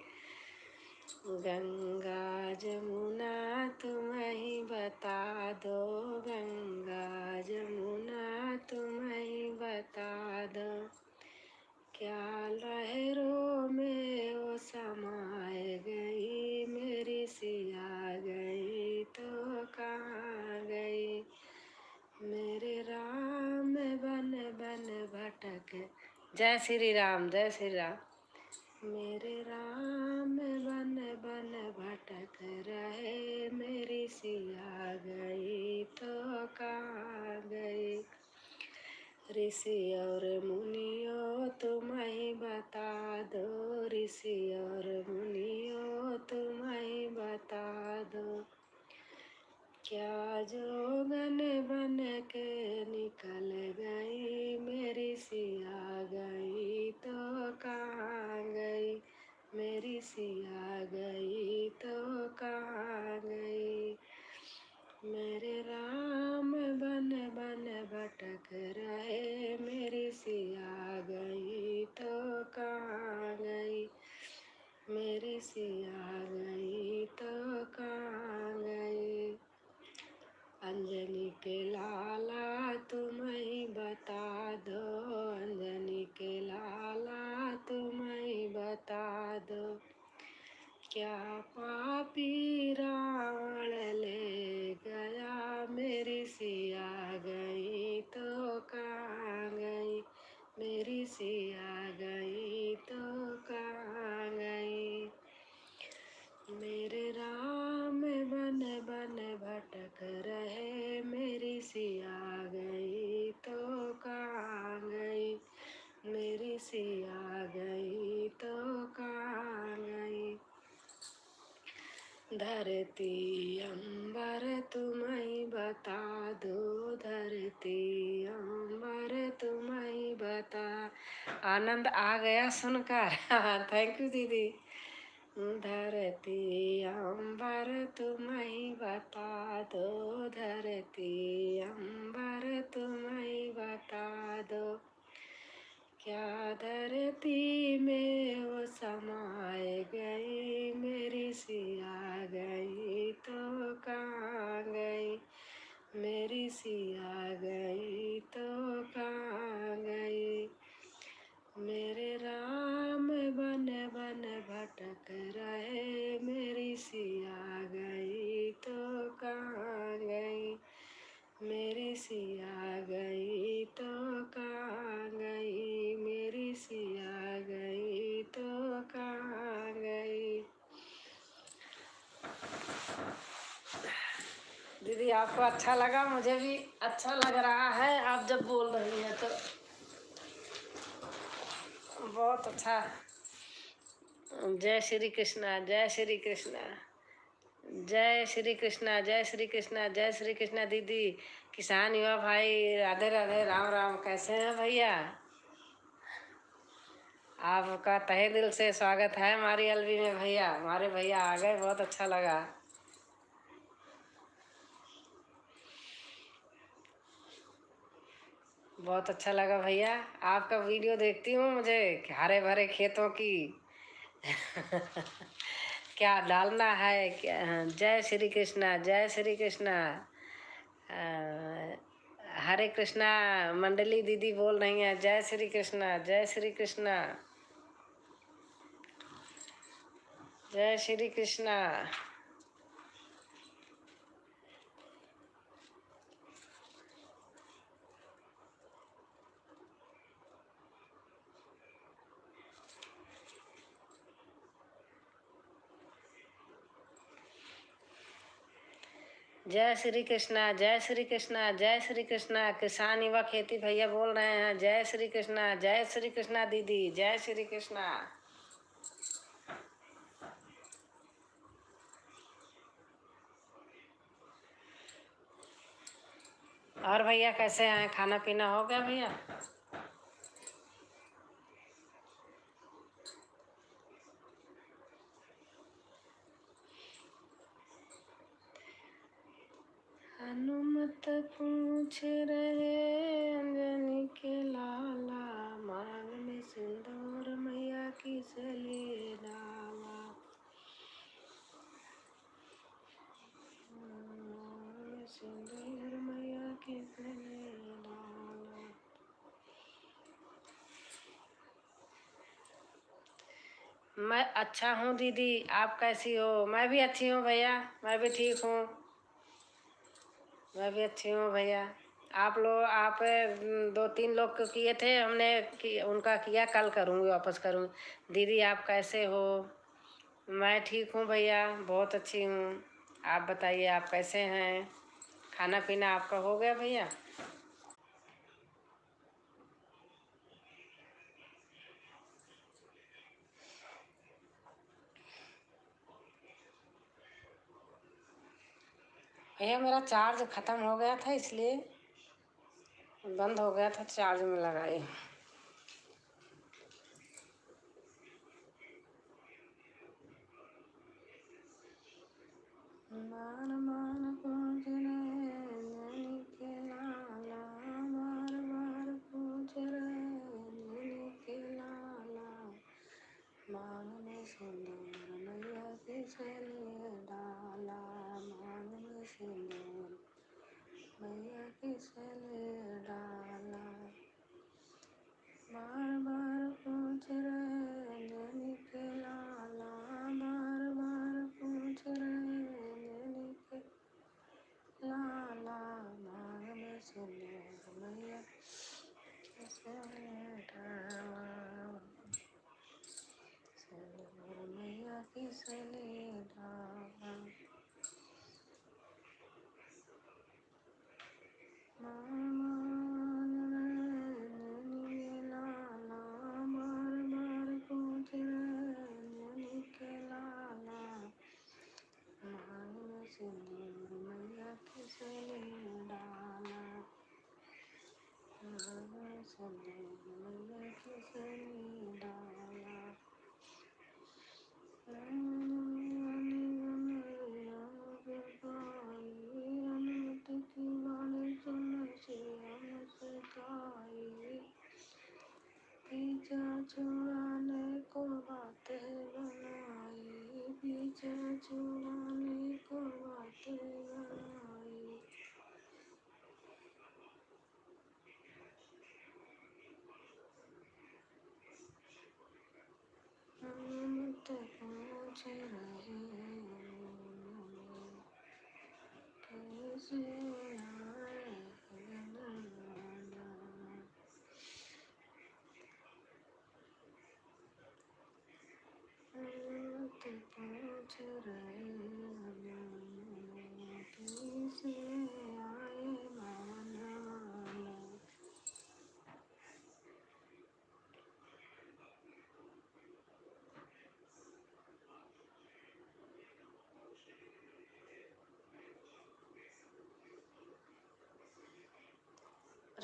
गंगा जमुना तुम्हें बता दो, गंगा जमुना तुम्हें बता दो, क्या लहरों में वो समाए गई, मेरी सिया गई तो कहाँ गई। मेरे राम बन बन भटक, जय श्री राम, जय श्री राम। मेरे राम बन बन भटक रहे, मेरी सिया गई तो कहाँ गई। ऋषि और मुनियों तुम्हें बता दो, ऋषि और मुनियों तुम्हें बता दो, क्या जोगन बन के निकल गई, मेरी सिया गई तो कहाँ गई, मेरी सिया गई तो कहाँ गई। मेरे राम बन बन भटक रहे, मेरी सिया गई तो कहाँ गई, मेरी सिया गई तो कहाँ गई। अंजनी के लाला तुम्हें बता दो, अंजनी के लाला तुम्हें बता दो, क्या पापी रावण ले गया, मेरी सिया गई तो कहाँ गई, मेरी सिया गई तो कहाँ गई। मेरे राम बन बन भटक रहे, मेरी सिया गई तो कहाँ गई, मेरी सिया गई तो कहाँ गई। धरती अंबर तुम्हें बता दो, धरती अंबर तुम्हें बता। आनंद आ गया सुनकर, थैंक यू दीदी। धरती अंबर तुम्हें बता दो, धरती अंबर तुम्हें बता दो, क्या धरती में वो समाए गई, मेरी सिया गई तो कहाँ गई, मेरी सिया गई तो कहाँ गई। मेरे राम बन बन भटक रहे, मेरी सिया गई तो कहाँ गई, मेरी सिया गई। आपको अच्छा लगा, मुझे भी अच्छा लग रहा है आप जब बोल रही हैं तो बहुत अच्छा। जय श्री कृष्णा, जय श्री कृष्णा, जय श्री कृष्णा, जय श्री कृष्णा, जय श्री कृष्णा। दीदी, किसान युवा भाई, राधे राधे, राम राम। कैसे हैं भैया? आपका तहे दिल से स्वागत है हमारी एलबी में भैया। हमारे भैया आ गए, बहुत अच्छा लगा। बहुत अच्छा लगा भैया, आपका वीडियो देखती हूँ, मुझे हरे भरे खेतों की क्या डालना है क्या। जय श्री कृष्णा, जय श्री कृष्णा। हरे कृष्णा मंडली दीदी बोल रही हैं, जय श्री कृष्णा, जय श्री कृष्णा, जय श्री कृष्णा। जय श्री कृष्णा, जय श्री कृष्णा, जय श्री कृष्णा। किसान युवा खेती भैया बोल रहे हैं, जय श्री कृष्णा, जय श्री कृष्णा। दीदी, जय श्री कृष्णा। और भैया कैसे हैं? खाना पीना हो गया भैया? हनुमत पूछ रहे अंजनी के लाला, मांग में सिंदूर मैया किस लिए डाला। मांग में सिंदूर मैया किस लिए डाला। मैं अच्छा हूँ दीदी, आप कैसी हो? मैं भी अच्छी हूँ भैया, मैं भी ठीक हूँ, मैं भी अच्छी हूँ भैया। आप 2-3 लोग को किए थे हमने, उनका किया, कल करूँगी, वापस करूँगी। दीदी आप कैसे हो? मैं ठीक हूँ भैया, बहुत अच्छी हूँ। आप बताइए, आप कैसे हैं? खाना पीना आपका हो गया भैया? भैया मेरा चार्ज ख़त्म हो गया था, इसलिए बंद हो गया था, चार्ज में लगाई। मान मान पूछ रहे अंजनी के लाला, बार बार पूछ रहे अंजनी के लाला, मांग में सिंदूर मैया किस लिए डाला। मांग में सिंदूर मैया किस लिए डाला। बार बार पूछ रहे अंजनी के लाला, बार बार पूछ रहे अंजनी के लाला, मांग में सिंदूर मैया किस लिए डाला। सिंदूर मैया किस लिए डाला। मान रहे के लाला, बार बार पूछ रहे अंजनी के लाला, मांग में सिंदूर मैया किस लिए डाला। मांग में सिंदूर मैया किस लिए डाला। अनुमत की वाणी सुन से हमसे गाई, पीछा छुड़ाने को बातें बनाई, पीछा छुड़ाने को बातें बनाई। अनुमत पूछ रहे कैसे आए लाला। अनुमत पूछ रहे कैसे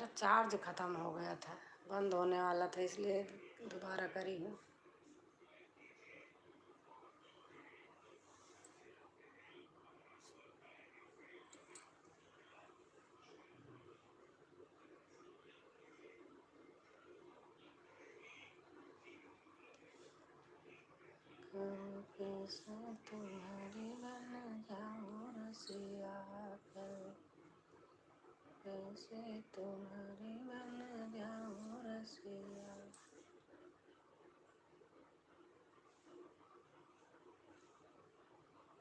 मेरा चार्ज ख़त्म हो गया था, बंद होने वाला था, इसलिए दोबारा करी हूँ। कैसे तुम्हारी बन जाऊं रसिया, कैसे तुम्हारी बन जाऊं रसिया।